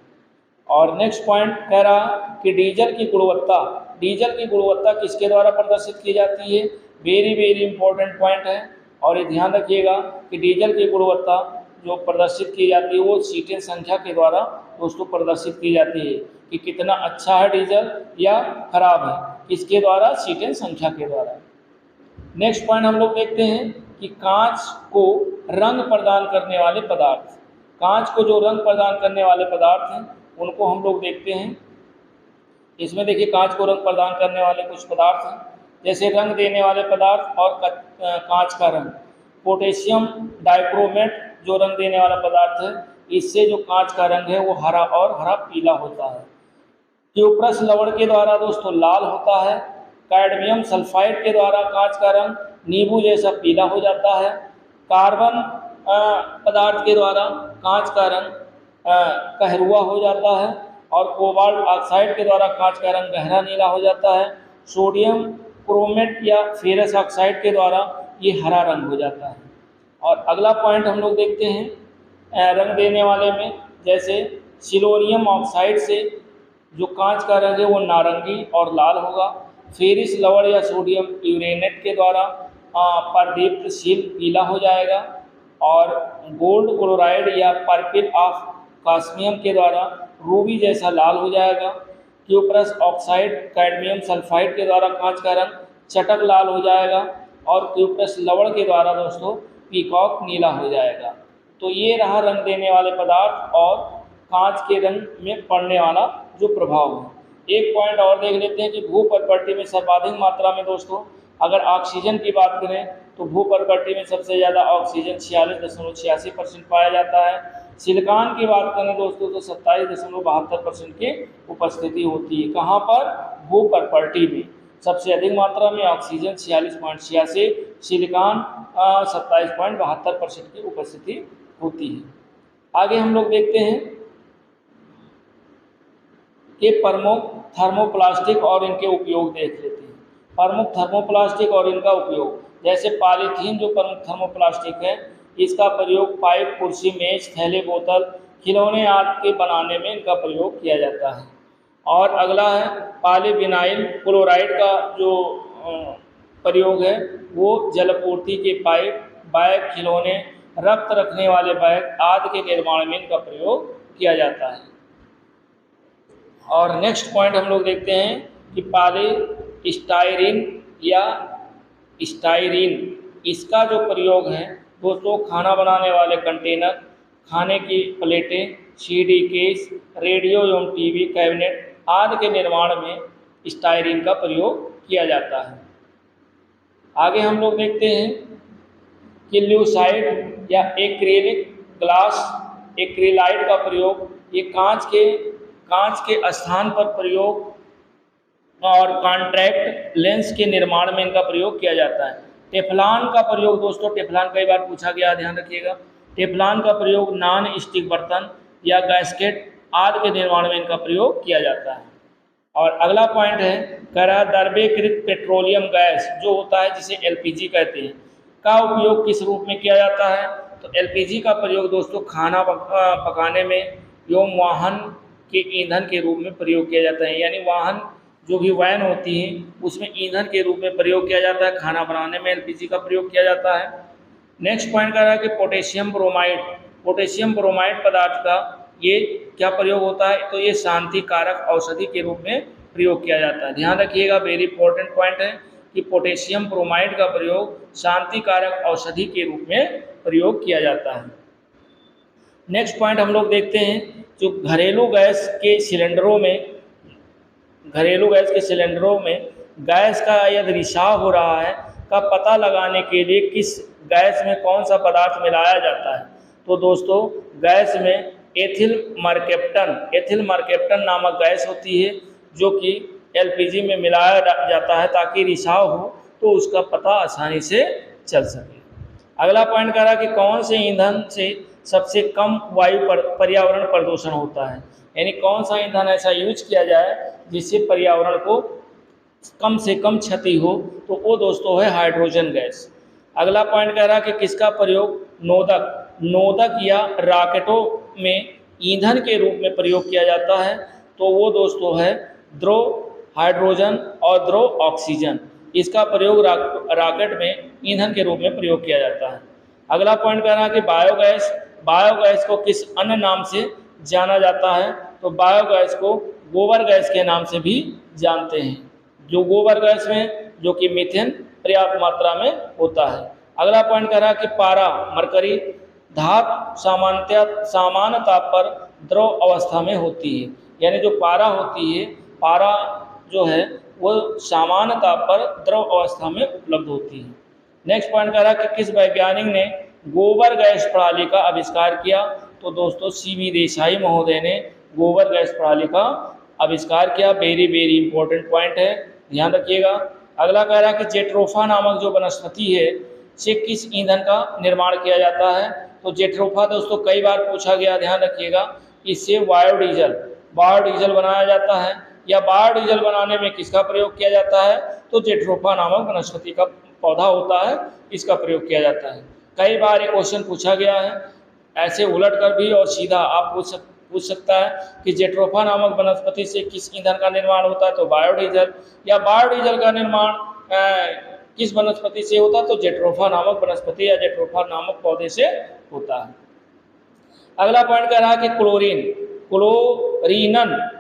और नेक्स्ट पॉइंट कह रहा कि डीजल की गुणवत्ता, डीजल की गुणवत्ता किसके द्वारा प्रदर्शित की जाती है। वेरी वेरी इंपॉर्टेंट पॉइंट है, और ये ध्यान रखिएगा कि डीजल की गुणवत्ता जो प्रदर्शित की जाती है वो सीटें संख्या के द्वारा दोस्तों प्रदर्शित की जाती है कि कितना अच्छा है डीजल या खराब है, किसके द्वारा, सीटें संख्या के द्वारा। नेक्स्ट पॉइंट हम लोग देखते हैं कि कांच को रंग प्रदान करने वाले पदार्थ, कांच को जो रंग प्रदान करने वाले पदार्थ हैं उनको हम लोग देखते हैं। इसमें देखिए कांच को रंग प्रदान करने वाले कुछ पदार्थ हैं, जैसे रंग देने वाले पदार्थ और कांच का रंग। पोटेशियम डाइक्रोमेट जो रंग देने वाला पदार्थ है, इससे जो कांच का रंग है वो हरा और हरा पीला होता है। क्यूप्रस लवण के द्वारा दोस्तों लाल होता है। कैडमियम सल्फाइड के द्वारा कांच का रंग नींबू जैसा पीला हो जाता है। कार्बन पदार्थ के द्वारा कांच का रंग कहरुआ हो जाता है, और कोबाल्ट ऑक्साइड के द्वारा कांच का रंग गहरा नीला हो जाता है। सोडियम क्रोमेट या फेरस ऑक्साइड के द्वारा ये हरा रंग हो जाता है। और अगला पॉइंट हम लोग देखते हैं रंग देने वाले में, जैसे सिलोनियम ऑक्साइड से जो कांच का रंग है वो नारंगी और लाल होगा। फेरिस लवण या सोडियम यूरेनेट के द्वारा प्रदीप्तशील पीला हो जाएगा। और गोल्ड क्लोराइड या पर्पिल ऑफ कास्मियम के द्वारा रूबी जैसा लाल हो जाएगा। क्यूप्रस ऑक्साइड कैडमियम सल्फाइड के द्वारा कांच का रंग चटक लाल हो जाएगा, और क्यूप्रस लवण के द्वारा दोस्तों पीकॉक नीला हो जाएगा। तो ये रहा रंग देने वाले पदार्थ और कांच के रंग में पड़ने वाला जो प्रभाव है। एक पॉइंट और देख लेते हैं कि भू प्रपर्टी में सर्वाधिक मात्रा में दोस्तों अगर ऑक्सीजन की बात करें तो भू प्रपर्टी में सबसे ज़्यादा ऑक्सीजन 46.86% पाया जाता है। सिलिकॉन की बात करें दोस्तों तो 27.72% की उपस्थिति होती है। कहाँ पर, भू प्रपर्टी में सबसे अधिक मात्रा में ऑक्सीजन 46.86, सिलिकॉन 27.72% की उपस्थिति होती है। आगे हम लोग देखते हैं कि प्रमुख थर्मोप्लास्टिक और इनके उपयोग देख लेते हैं। प्रमुख थर्मोप्लास्टिक और इनका उपयोग, जैसे पॉलीथीन जो प्रमुख थर्मोप्लास्टिक है, इसका प्रयोग पाइप, कुर्सी, मेज, थैले, बोतल, खिलौने आदि के बनाने में इनका प्रयोग किया जाता है। और अगला है पॉलीविनाइल क्लोराइड का जो प्रयोग है वो जलपूर्ति के पाइप, बैग, खिलौने, रक्त रखने वाले बैग आदि के निर्माण में इनका प्रयोग किया जाता है। और नेक्स्ट पॉइंट हम लोग देखते हैं कि पॉलीस्टाइरीन या स्टाइरीन, इसका जो प्रयोग है दोस्तों खाना बनाने वाले कंटेनर, खाने की प्लेटें, सीडी केस, रेडियो एवं टीवी कैबिनेट आदि के निर्माण में स्टाइरीन का प्रयोग किया जाता है। आगे हम लोग देखते हैं कि ल्यूसाइड या एक्रिलिक ग्लास, एक्रिलाइट का प्रयोग, ये कांच के स्थान पर प्रयोग और कॉन्ट्रैक्ट लेंस के निर्माण में इनका प्रयोग किया जाता है। टेफ्लॉन का प्रयोग दोस्तों, टेफ्लॉन कई बार पूछा गया, ध्यान रखिएगा। टेफ्लॉन का प्रयोग नॉन स्टिक बर्तन या गैस्केट आदि के निर्माण में इनका प्रयोग किया जाता है। और अगला पॉइंट है, कह रहा द्रवीकृत पेट्रोलियम गैस जो होता है जिसे एलपीजी कहते हैं, का उपयोग किस रूप में किया जाता है? तो एलपीजी का प्रयोग दोस्तों खाना पकाने में एवं वाहन के ईंधन के रूप में प्रयोग किया जाता है। यानी वाहन जो भी वैन होती है उसमें ईंधन के रूप में प्रयोग किया जाता है, खाना बनाने में एलपीजी का प्रयोग किया जाता है। नेक्स्ट पॉइंट कह रहा है कि पोटेशियम ब्रोमाइड, पोटेशियम ब्रोमाइड पदार्थ का ये क्या प्रयोग होता है? तो ये शांति कारक औषधि के रूप में प्रयोग किया जाता है। ध्यान रखिएगा, वेरी इंपॉर्टेंट पॉइंट है कि पोटेशियम ब्रोमाइड का प्रयोग शांति कारक औषधि के रूप में प्रयोग किया जाता है। नेक्स्ट पॉइंट हम लोग देखते हैं, जो घरेलू गैस के सिलेंडरों में गैस का यदि रिसाव हो रहा है का पता लगाने के लिए किस गैस में कौन सा पदार्थ मिलाया जाता है? तो दोस्तों गैस में एथिल मरकेप्टन नामक गैस होती है जो कि एलपीजी में मिलाया जाता है ताकि रिसाव हो तो उसका पता आसानी से चल सके। अगला पॉइंट कह रहा है कि कौन से ईंधन से सबसे कम पर्यावरण प्रदूषण होता है? यानी कौन सा ईंधन ऐसा यूज किया जाए जिससे पर्यावरण को कम से कम क्षति हो? तो वो दोस्तों है हाइड्रोजन गैस। अगला पॉइंट कह रहा है कि किसका प्रयोग नोदक या रॉकेटों में ईंधन के रूप में प्रयोग किया जाता है? तो वो दोस्तों है द्रव हाइड्रोजन और द्रव ऑक्सीजन, इसका प्रयोग रॉकेट में ईंधन के रूप में प्रयोग किया जाता है। अगला पॉइंट कह रहा है कि बायोगैस को किस अन्य नाम से जाना जाता है? तो बायोगैस को गोबर गैस के नाम से भी जानते हैं, जो गोबर गैस में जो कि मीथेन पर्याप्त मात्रा में होता है। अगला पॉइंट कह रहा है कि पारा मरकरी धातु सामान्य ताप पर द्रव अवस्था में होती है। यानी जो पारा होती है, पारा जो है वो सामान्य ताप पर द्रव अवस्था में उपलब्ध होती है। नेक्स्ट पॉइंट कह रहा है कि किस वैज्ञानिक ने गोबर गैस प्रणाली का आविष्कार किया? तो दोस्तों सीवी देसाई महोदय ने गोबर गैस प्रणाली का आविष्कार किया। वेरी वेरी इंपॉर्टेंट पॉइंट है, ध्यान रखिएगा। अगला कह रहा है कि जेट्रोफा नामक जो वनस्पति है से किस ईंधन का निर्माण किया जाता है? तो जेट्रोफा दोस्तों कई बार पूछा गया, ध्यान रखिएगा। इससे बायोडीजल बनाया जाता है। या बायोडीजल बनाने में किसका प्रयोग किया जाता है? तो जेट्रोफा नामक वनस्पति का पौधा होता है, इसका प्रयोग किया जाता है। कई बार ये क्वेश्चन पूछा गया है, ऐसे उलट कर भी और सीधा आप पूछ सकता है कि जेट्रोफा नामक वनस्पति से किस ईंधन का निर्माण होता है? तो बायोडीजल। या बायोडीजल का निर्माण किस वनस्पति से होता है? तो जेट्रोफा नामक वनस्पति या जेट्रोफा नामक पौधे से होता है। अगला पॉइंट कह रहा है कि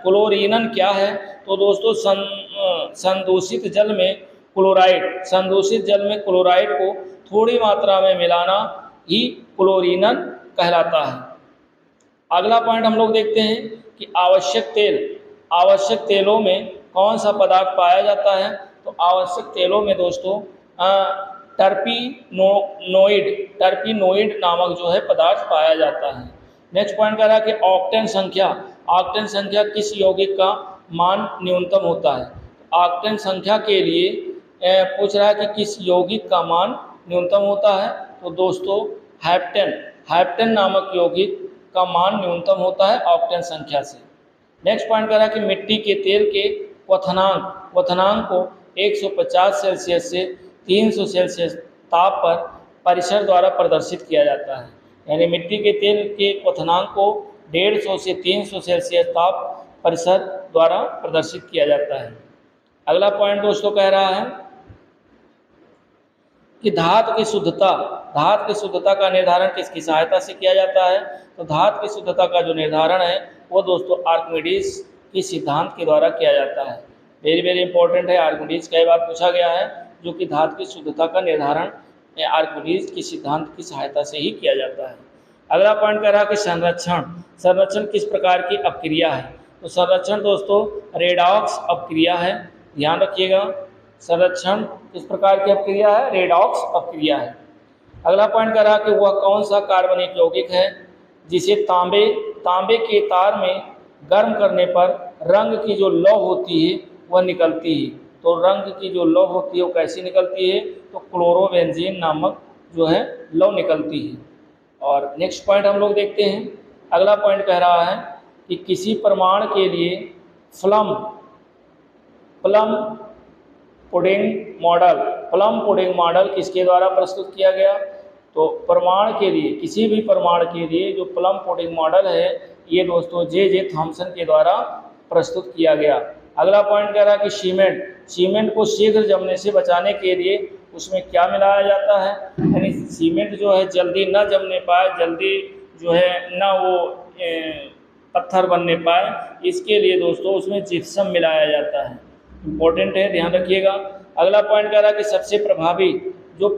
क्लोरीनन क्या है? तो दोस्तों संदूषित जल में क्लोराइड को थोड़ी मात्रा में मिलाना ही क्लोरीनन कहलाता है। अगला पॉइंट हम लोग देखते हैं कि आवश्यक तेलों में कौन सा पदार्थ पाया जाता है? तो आवश्यक तेलों में दोस्तों टर्पीनोइड नामक जो है पदार्थ पाया जाता है। नेक्स्ट पॉइंट कह रहा है कि ऑक्टेन संख्या किस यौगिक का मान न्यूनतम होता है? ऑक्टेन संख्या के लिए पूछ रहा है कि किस यौगिक का मान न्यूनतम होता है? तो दोस्तों हैप्टेन नामक यौगिक का मान न्यूनतम होता है ऑक्टेन संख्या से। नेक्स्ट पॉइंट कह रहा है कि मिट्टी के तेल के क्वथनांक को 150 सेल्सियस से 300 सेल्सियस ताप पर परिसर द्वारा प्रदर्शित किया जाता है। यानी मिट्टी के तेल के क्वथनांक को 150 से 300 सेल्सियस ताप परिसर द्वारा प्रदर्शित किया जाता है। अगला पॉइंट दोस्तों कह रहा है कि धातु की शुद्धता का निर्धारण किसकी सहायता से किया जाता है? तो धातु की शुद्धता का जो निर्धारण है वो दोस्तों आर्किमिडीज के सिद्धांत के द्वारा किया जाता है। वेरी वेरी इंपॉर्टेंट है, आर्किमिडीज कई बार पूछा गया है। जो कि धातु की शुद्धता का निर्धारण आर्किमिडीज के सिद्धांत की सहायता से ही किया जाता है। अगला पॉइंट कह रहा है कि संरक्षण। संरक्षण किस प्रकार की अपक्रिया है? तो संरक्षण दोस्तों रेडॉक्स अपक्रिया है, ध्यान रखिएगा। संरक्षण किस प्रकार की अपक्रिया है? रेडॉक्स अपक्रिया है। अगला पॉइंट कह रहा है कि वह कौन सा कार्बनिक यौगिक है जिसे तांबे के तार में गर्म करने पर रंग की जो लौ होती है वह निकलती है। तो रंग की जो लौ होती है वो कैसी निकलती है? तो क्लोरोबेंजीन नामक जो है लौ निकलती है। और नेक्स्ट पॉइंट हम लोग देखते हैं। अगला पॉइंट कह रहा है कि किसी प्रमाण के लिए प्लम पुडिंग मॉडल किसके द्वारा प्रस्तुत किया गया? तो प्रमाण के लिए, किसी भी प्रमाण के लिए जो प्लम पुडिंग मॉडल है ये दोस्तों जे थॉमसन के द्वारा प्रस्तुत किया गया। अगला पॉइंट कह रहा है कि सीमेंट को शीघ्र जमने से बचाने के लिए उसमें क्या मिलाया जाता है? यानी सीमेंट जो है जल्दी न जमने पाए, जल्दी जो है ना वो पत्थर बनने पाए, इसके लिए दोस्तों उसमें जिप्सम मिलाया जाता है। इम्पोर्टेंट है, ध्यान रखिएगा। अगला पॉइंट कह रहा है कि सबसे प्रभावी जो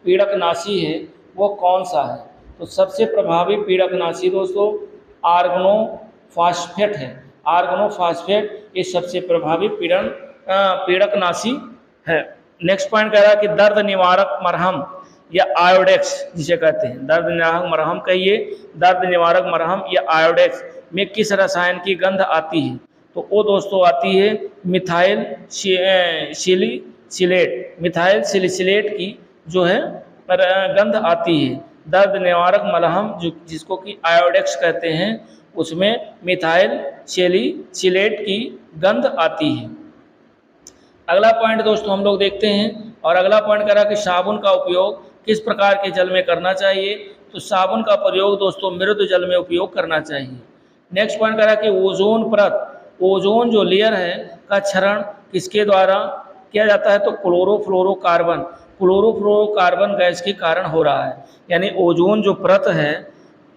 पीड़कनाशी है वो कौन सा है? तो सबसे प्रभावी पीड़कनाशी दोस्तों आर्गनोफॉस्फेट है। आर्गनोफॉस्फेट ये सबसे प्रभावी पीड़कनाशी है। नेक्स्ट पॉइंट कह रहा है कि दर्द निवारक मरहम या आयोडेक्स जिसे कहते हैं, दर्द निवारक मरहम कहिए, दर्द निवारक मरहम या आयोडेक्स में किस रसायन की गंध आती है? तो वो दोस्तों आती है मिथाइल सिलिसिलेट की जो है गंध आती है। दर्द निवारक मलहम जिसको कि आयोडेक्स कहते हैं उसमें मिथाइल सिलिसिलेट की गंध आती है। अगला पॉइंट दोस्तों हम लोग देखते हैं। और अगला पॉइंट कह रहा है कि साबुन का उपयोग किस प्रकार के जल में करना चाहिए? तो साबुन का प्रयोग दोस्तों मृदु जल में उपयोग करना चाहिए। नेक्स्ट पॉइंट कह रहा है कि ओजोन जो लेयर है का क्षरण किसके द्वारा किया जाता है? तो क्लोरोफ्लोरोकार्बन गैस के कारण हो रहा है। यानी ओजोन जो परत है,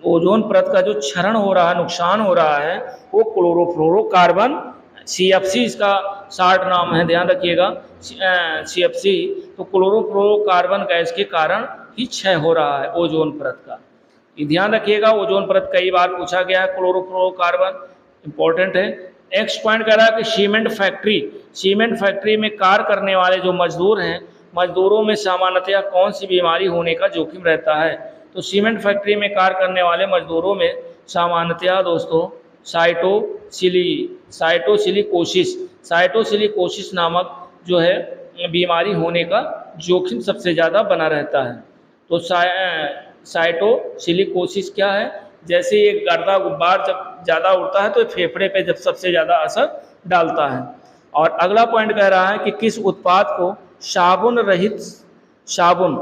ओजोन परत का जो क्षरण हो रहा है, नुकसान हो रहा है, वो क्लोरोफ्लोरोकार्बन CFC इसका शार्ट नाम है, ध्यान रखिएगा CFC। तो क्लोरोफ्लोरोकार्बन गैस के कारण ही क्षय हो रहा है ओजोन परत का, ये ध्यान रखिएगा। ओजोन परत कई बार पूछा गया है, क्लोरोफ्लोरोकार्बन इंपॉर्टेंट है। नेक्स्ट पॉइंट कह रहा है कि सीमेंट फैक्ट्री में कार्य करने वाले जो मजदूर हैं, मजदूरों में सामान्यतया कौन सी बीमारी होने का जोखिम रहता है? तो सीमेंट फैक्ट्री में कार्य करने वाले मजदूरों में सामान्यतया दोस्तों साइटोसिलिकोसिस नामक जो है बीमारी होने का जोखिम सबसे ज़्यादा बना रहता है। तो साइटोसिलिकोसिस क्या है? जैसे ये गर्दा गुब्बार जब ज़्यादा उड़ता है तो फेफड़े पे जब सबसे ज़्यादा असर डालता है। और अगला पॉइंट कह रहा है कि किस उत्पाद को साबुन रहित साबुन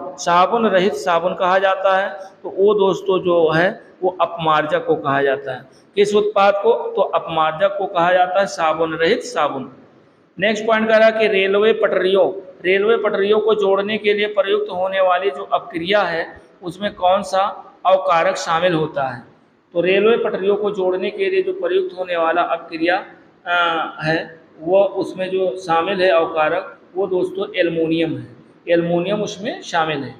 कहा जाता है? तो वो दोस्तों जो है वो अपमार्जक को कहा जाता है। किस उत्पाद को? तो अपमार्जक को कहा जाता है साबुन रहित साबुन। नेक्स्ट पॉइंट कह रहा है कि रेलवे पटरियों को जोड़ने के लिए प्रयुक्त होने वाली जो अपक्रिया है उसमें कौन सा अवकारक शामिल होता है? तो रेलवे पटरियों को जोड़ने के लिए जो प्रयुक्त होने वाला अपक्रिया है वो उसमें जो शामिल है अवकारक वो दोस्तों एल्युमिनियम है, एल्युमिनियम उसमें शामिल है।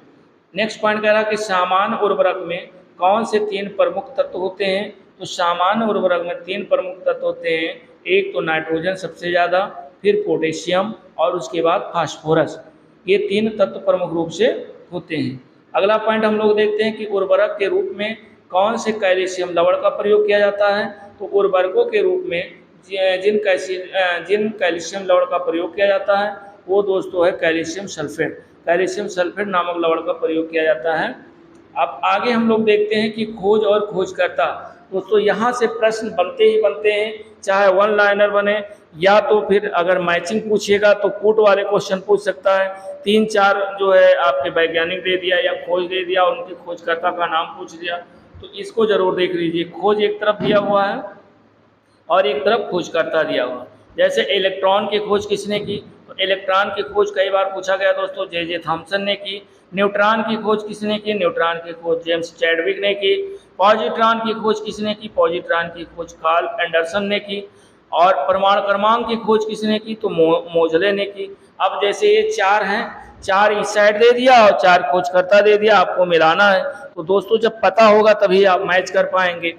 नेक्स्ट पॉइंट कह रहा है कि सामान्य उर्वरक में कौन से 3 प्रमुख तत्व होते हैं? तो सामान्य उर्वरक में 3 प्रमुख तत्व होते हैं। एक तो नाइट्रोजन सबसे ज़्यादा, फिर पोटेशियम और उसके बाद फास्फोरस, ये 3 तत्व प्रमुख रूप से होते हैं। अगला पॉइंट हम लोग देखते हैं कि उर्वरक के रूप में कौन से कैल्शियम लवण का प्रयोग किया जाता है? तो उर्वरकों के रूप में जिन कैल्शियम लवण का प्रयोग किया जाता है वो दोस्तों है कैल्शियम सल्फेट नामक लवण का प्रयोग किया जाता है। अब आगे हम लोग देखते हैं कि खोज और खोजकर्ता। दोस्तों यहाँ से प्रश्न बनते हैं, चाहे वन लाइनर बने या तो फिर अगर मैचिंग पूछेगा तो पुट वाले क्वेश्चन पूछ सकता है। 3-4 जो है आपके वैज्ञानिक दे दिया या खोज दे दिया, उनके खोजकर्ता का नाम पूछ दिया, तो इसको जरूर देख लीजिए। खोज एक तरफ दिया हुआ है और एक तरफ खोजकर्ता दिया हुआ है। जैसे इलेक्ट्रॉन की खोज किसने की? तो इलेक्ट्रॉन की खोज कई बार पूछा गया दोस्तों, जे थॉमसन ने की। न्यूट्रॉन की खोज किसने की? न्यूट्रॉन की खोज जेम्स चैडविक ने की। पॉजिट्रॉन की खोज किसने की? पॉजिट्रॉन की खोज कार्ल एंडरसन ने की। और परमाणु क्रमांक की खोज किसने की, तो मोजले ने की। अब जैसे ये 4 हैं, 4 इस साइड दे दिया और 4 खोजकर्ता दे दिया, आपको मिलाना है। तो दोस्तों जब पता होगा तभी आप मैच कर पाएंगे,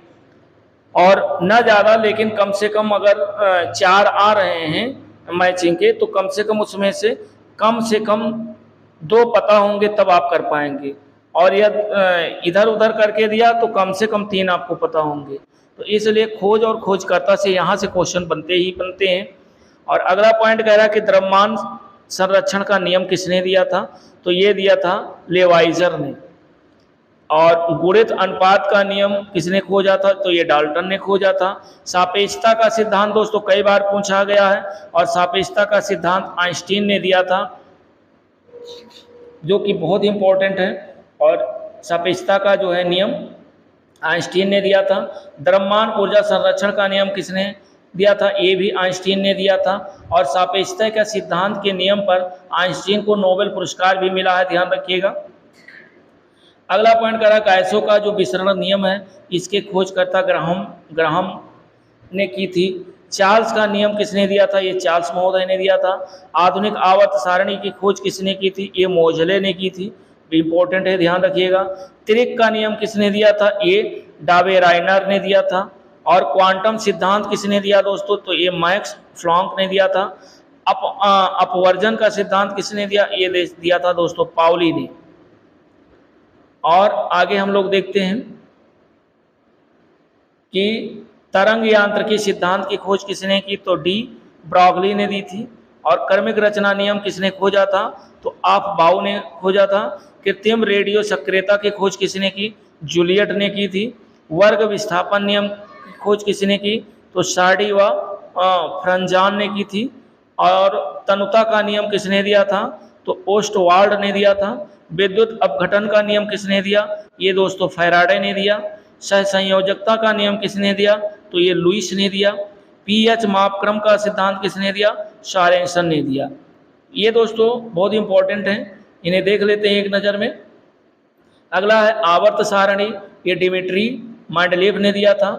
और न ज़्यादा लेकिन कम से कम अगर 4 आ रहे हैं मैचिंग के, तो कम से कम 2 पता होंगे तब आप कर पाएंगे। और यदि इधर उधर करके दिया तो कम से कम 3 आपको पता होंगे। तो इसलिए खोज और खोजकर्ता से यहाँ से क्वेश्चन बनते हैं। और अगला पॉइंट कह रहा है कि द्रव्यमान संरक्षण का नियम किसने दिया था, तो ये दिया था लेवाइजर ने। और गुणित अनुपात का नियम किसने खोजा था, तो ये डाल्टन ने खोजा था। सापेक्षता का सिद्धांत दोस्तों कई बार पूछा गया है, और सापेक्षता का सिद्धांत आइंस्टीन ने दिया था, जो कि बहुत इंपॉर्टेंट है। और सापेक्षता का जो है नियम आइंस्टीन ने दिया था। द्रव्यमान ऊर्जा संरक्षण का नियम किसने दिया था, ये भी आइंस्टीन ने दिया था। और सापेक्षता के सिद्धांत के नियम पर आइंस्टीन को नोबेल पुरस्कार भी मिला है, ध्यान रखिएगा। अगला पॉइंट करा गैसों का जो विसरण नियम है, इसके खोजकर्ता ग्राहम ने की थी। चार्ल्स का नियम किसने दिया था, ये चार्ल्स महोदय ने दिया था। आधुनिक आवर्त सारणी की खोज किसने की थी, ये मोजले ने की थी, इंपॉर्टेंट है, ध्यान रखिएगा। त्रिक का नियम किसने दिया था, ये डावेराइनर ने दिया था। और क्वांटम सिद्धांत किसने दिया दोस्तों, तो ये मैक्स प्लैंक ने दिया था। अपवर्जन का सिद्धांत किसने दिया, ये दिया था दोस्तों पाउली ने। और आगे हम लोग देखते हैं कि तरंग यांत्रिकी सिद्धांत की खोज किसने की, तो डी ब्रॉगली ने दी थी। और क्रमिक रचना नियम किसने खोजा था, तो आप बाउ ने खोजा था। कृत्रिम रेडियो सक्रियता की खोज किसने की, जूलियट ने की थी। वर्ग विस्थापन नियम की खोज किसने की, तो शार्डी व फ्रंजान ने की थी। और तनुता का नियम किसने दिया था, तो ओस्टवाल्ड ने दिया था। विद्युत अपघटन का नियम किसने दिया, ये दोस्तों फैराडे ने दिया। सहसंयोजकता का नियम किसने दिया, तो ये लुईस ने दिया। पीएच मापक्रम का सिद्धांत किसने दिया, शारेंसन ने दिया। ये दोस्तों बहुत इंपॉर्टेंट हैं, इन्हें देख लेते हैं एक नज़र में। अगला है आवर्त सारणी, ये डिमिट्री मेंडलीव ने दिया था।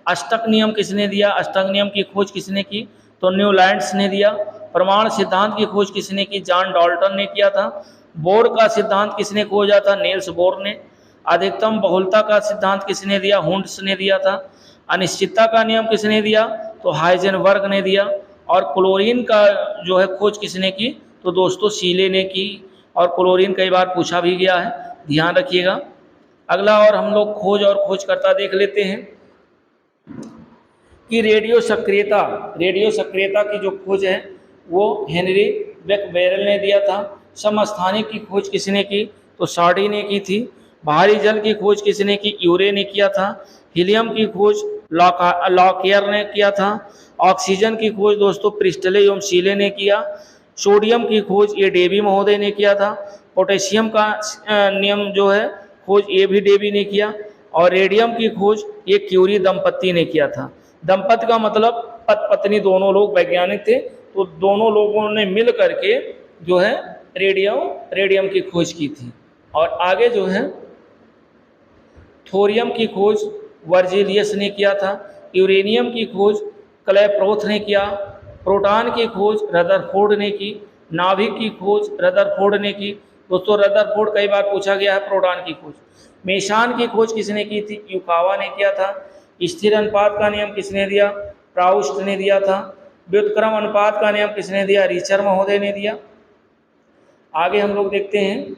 अष्टक नियम किसने दिया, अष्टक नियम की खोज किसने की, तो न्यूलैंड्स ने दिया। प्रमाण सिद्धांत की खोज किसने की, जॉन डाल्टन ने किया था। बोर का सिद्धांत किसने खोजा था, नील्स बोर ने। अधिकतम बहुलता का सिद्धांत किसने दिया, हुंड्स ने दिया था। अनिश्चितता का नियम किसने दिया, तो हाइजेनबर्ग ने दिया। और क्लोरीन का जो है खोज किसने की, तो दोस्तों शीले ने की। और क्लोरीन कई बार पूछा भी गया है, ध्यान रखिएगा। अगला और हम लोग खोज और खोजकर्ता देख लेते हैं कि रेडियो सक्रियता की जो खोज है वो हेनरी बेकवेरेल ने दिया था। समस्थानिक की खोज किसने की, तो सार्डी ने की थी। भारी जल की खोज किसने की, यूरे ने किया था। हीलियम की खोज लॉकियर ने किया था। ऑक्सीजन की खोज दोस्तों प्रिस्टले एवं शीले ने किया। सोडियम की खोज ये डेवी महोदय ने किया था। पोटेशियम का नियम जो है खोज ये भी डेवी ने किया। और रेडियम की खोज ये क्यूरी दंपत्ति ने किया था। दंपत्ति का मतलब पति पत्नी दोनों लोग वैज्ञानिक थे, तो दोनों लोगों ने मिल करके जो है रेडियम की खोज की थी। और आगे जो है थोरियम की खोज वर्जिलियस ने किया था। यूरेनियम की खोज क्लैप्रोथ ने किया। प्रोटॉन की खोज रदरफोर्ड ने की। नाभिक की खोज रदरफोर्ड ने की। दोस्तों रदरफोर्ड कई बार पूछा गया है प्रोटॉन की खोज। मेशान की खोज किसने की थी, युकावा ने किया था। स्थिर अनुपात का नियम किसने दिया, प्राउस्ट ने दिया था। व्युत्क्रम अनुपात का नियम किसने दिया, रिचर महोदय ने दिया। आगे हम लोग देखते हैं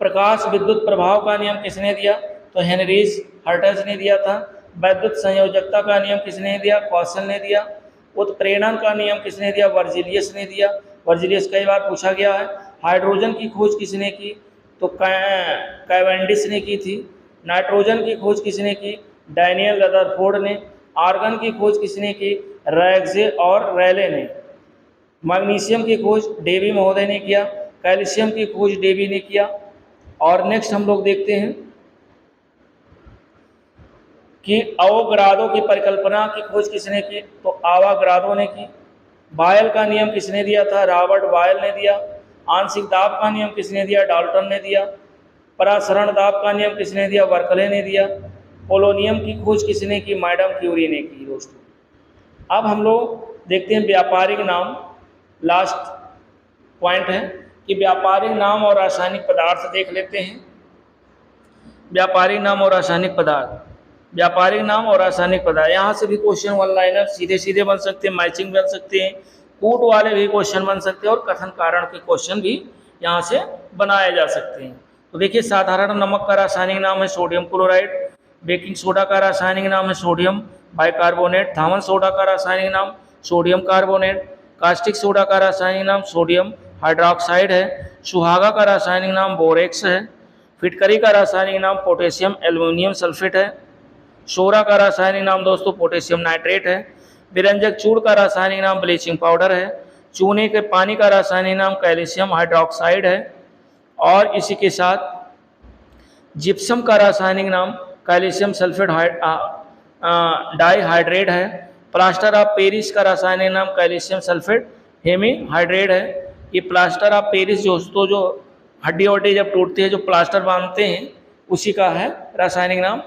प्रकाश विद्युत प्रभाव का नियम किसने दिया, तो हेनरीज हर्ट्ज ने दिया था। वैद्युत संयोजकता का नियम किसने दिया, कौशल ने दिया। उत्प्रेरण का नियम किसने दिया, वर्जिलियस ने दिया। वर्जिलियस कई बार पूछा गया है। हाइड्रोजन की खोज किसने की, तो कैवेंडिश ने की थी। नाइट्रोजन की खोज किसने की, डैनियल रदरफोर्ड ने। आर्गन की खोज किसने की, रैग्जे और रैले ने। मैग्नीशियम की खोज डेवी महोदय ने किया। कैल्शियम की खोज डेवी ने किया। और नेक्स्ट हम लोग देखते हैं कि अवोगाड्रो की परिकल्पना की खोज किसने की, तो आवागाड्रो ने की। बायल का नियम किसने दिया था, रॉबर्ट बायल ने दिया। आंशिक दाब का नियम किसने दिया, डाल्टन ने दिया। परासरण दाब का नियम किसने दिया, बर्कले ने दिया। पोलोनियम की खोज किसने की? मैडम क्यूरी ने की दोस्तों। अब हम लोग देखते हैं व्यापारिक नाम, लास्ट पॉइंट है कि व्यापारिक नाम और रासायनिक पदार्थ देख लेते हैं। व्यापारिक नाम और रासायनिक पदार्थ, व्यापारिक नाम और रासायनिक पदार्थ, यहाँ से भी क्वेश्चन वन लाइनर सीधे सीधे बन सकते हैं, मैचिंग बन सकते हैं, कूट वाले भी क्वेश्चन बन सकते हैं और कथन कारण के क्वेश्चन भी यहाँ से बनाए जा सकते हैं। तो देखिए, साधारण नमक का रासायनिक नाम है सोडियम क्लोराइड, बेकिंग सोडा का रासायनिक नाम है सोडियम बाइकार्बोनेट, थामन सोडा का रासायनिक नाम सोडियम कार्बोनेट, कास्टिक सोडा का रासायनिक नाम सोडियम हाइड्रोक्साइड है, सुहागा का रासायनिक नाम बोरेक्स है, फिटकरी का रासायनिक नाम पोटेशियम एल्यूमिनियम सल्फेट है, सोरा का रासायनिक नाम दोस्तों पोटेशियम नाइट्रेट है, विरंजक चूड़ का रासायनिक नाम ब्लीचिंग पाउडर है, चूने के पानी का रासायनिक नाम कैल्शियम हाइड्रोक्साइड है, और इसी के साथ जिप्सम का रासायनिक नाम कैल्शियम सल्फेट डाइहाइड्रेट है, प्लास्टर ऑफ पेरिस का रासायनिक नाम कैल्शियम सल्फेट हेमीहाइड्रेट है। ये प्लास्टर ऑफ पेरिस दोस्तों जो हड्डी वड्डी जब टूटती है जो प्लास्टर बांधते हैं उसी का है रासायनिक नाम।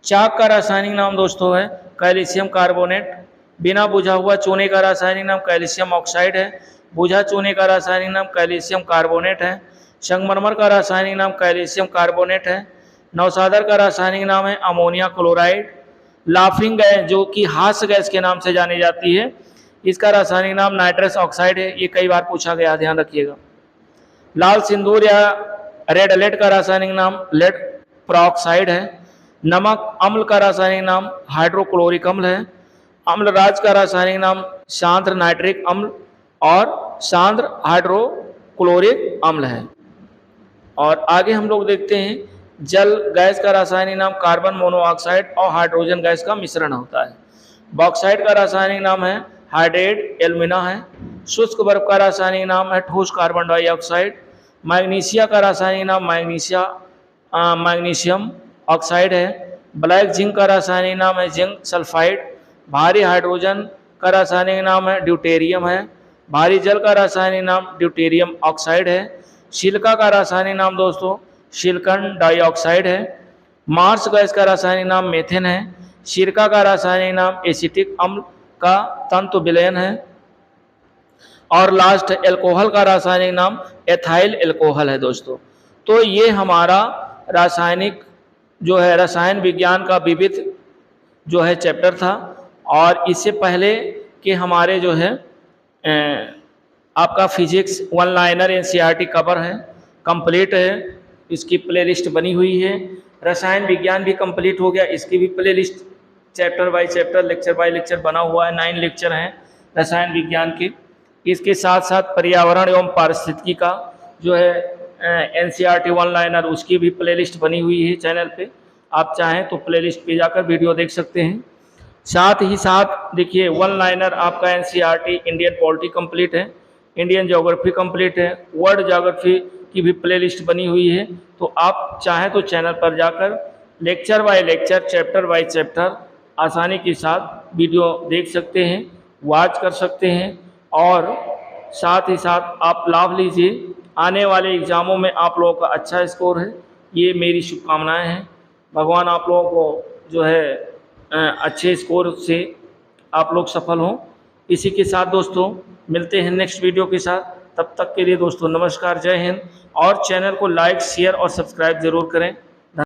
चाक का रासायनिक नाम दोस्तों है कैल्शियम कार्बोनेट, बिना बुझा हुआ चूने का रासायनिक नाम कैल्शियम ऑक्साइड है, बुझा चूने का रासायनिक नाम कैल्शियम कार्बोनेट है, संगमरमर का रासायनिक नाम कैल्शियम कार्बोनेट है, नौसादर का रासायनिक नाम है अमोनिया क्लोराइड, लाफिंग गैस जो कि हास्य गैस के नाम से जानी जाती है इसका रासायनिक नाम नाइट्रस ऑक्साइड है, ये कई बार पूछा गया, ध्यान रखिएगा। लाल सिंदूर या रेड लेड का रासायनिक नाम लेड प्रोक्साइड है, नमक अम्ल का रासायनिक नाम हाइड्रोक्लोरिक अम्ल है, अम्लराज का रासायनिक नाम सांद्र नाइट्रिक अम्ल और सांद्र हाइड्रोक्लोरिक अम्ल है। और आगे हम लोग देखते हैं जल गैस का रासायनिक नाम कार्बन मोनोऑक्साइड और हाइड्रोजन गैस का मिश्रण होता है। बॉक्साइड का रासायनिक नाम है हाइड्रेट एल्यूमिना है, शुष्क बर्फ का रासायनिक नाम है ठोस कार्बन डाइऑक्साइड, मैग्नीशिया का रासायनिक नाम मैग्नीशियम ऑक्साइड है, ब्लैक जिंक का रासायनिक नाम है जिंक सल्फाइड, भारी हाइड्रोजन का रासायनिक नाम है ड्यूटेरियम है, भारी जल का रासायनिक नाम ड्यूटेरियम ऑक्साइड है, सिलिका का रासायनिक नाम दोस्तों सिलिकॉन डाइऑक्साइड है, मार्स गैस का रासायनिक नाम मेथेन है, सिरका का रासायनिक नाम एसिटिक अम्ल का तंतु विलयन है, और लास्ट एल्कोहल का रासायनिक नाम एथाइल एल्कोहल है दोस्तों। तो ये हमारा रासायनिक जो है रसायन विज्ञान का विविध जो है चैप्टर था, और इससे पहले कि हमारे जो है आपका physics one liner NCERT cover है, कंप्लीट है, इसकी प्लेलिस्ट बनी हुई है। रसायन विज्ञान भी कंप्लीट हो गया, इसकी भी playlist chapter by chapter lecture by lecture बना हुआ है, 9 लेक्चर हैं रसायन विज्ञान के। इसके साथ साथ पर्यावरण एवं पारिस्थितिकी का जो है एनसीईआरटी वन लाइनर उसकी भी प्लेलिस्ट बनी हुई है चैनल पे, आप चाहें तो प्लेलिस्ट पे जाकर वीडियो देख सकते हैं। साथ ही साथ देखिए वन लाइनर आपका एनसीईआरटी इंडियन पॉलिटी कंप्लीट है, इंडियन ज्योग्राफी कंप्लीट है, वर्ल्ड ज्योग्राफी की भी प्लेलिस्ट बनी हुई है। तो आप चाहें तो चैनल पर जाकर lecture by lecture chapter by chapter आसानी के साथ वीडियो देख सकते हैं, वॉच कर सकते हैं, और साथ ही साथ आप लाभ लीजिए। आने वाले एग्ज़ामों में आप लोगों का अच्छा स्कोर है, ये मेरी शुभकामनाएं हैं। भगवान आप लोगों को जो है अच्छे स्कोर से आप लोग सफल हों। इसी के साथ दोस्तों मिलते हैं नेक्स्ट वीडियो के साथ, तब तक के लिए दोस्तों नमस्कार, जय हिंद। और चैनल को लाइक शेयर और सब्सक्राइब ज़रूर करें।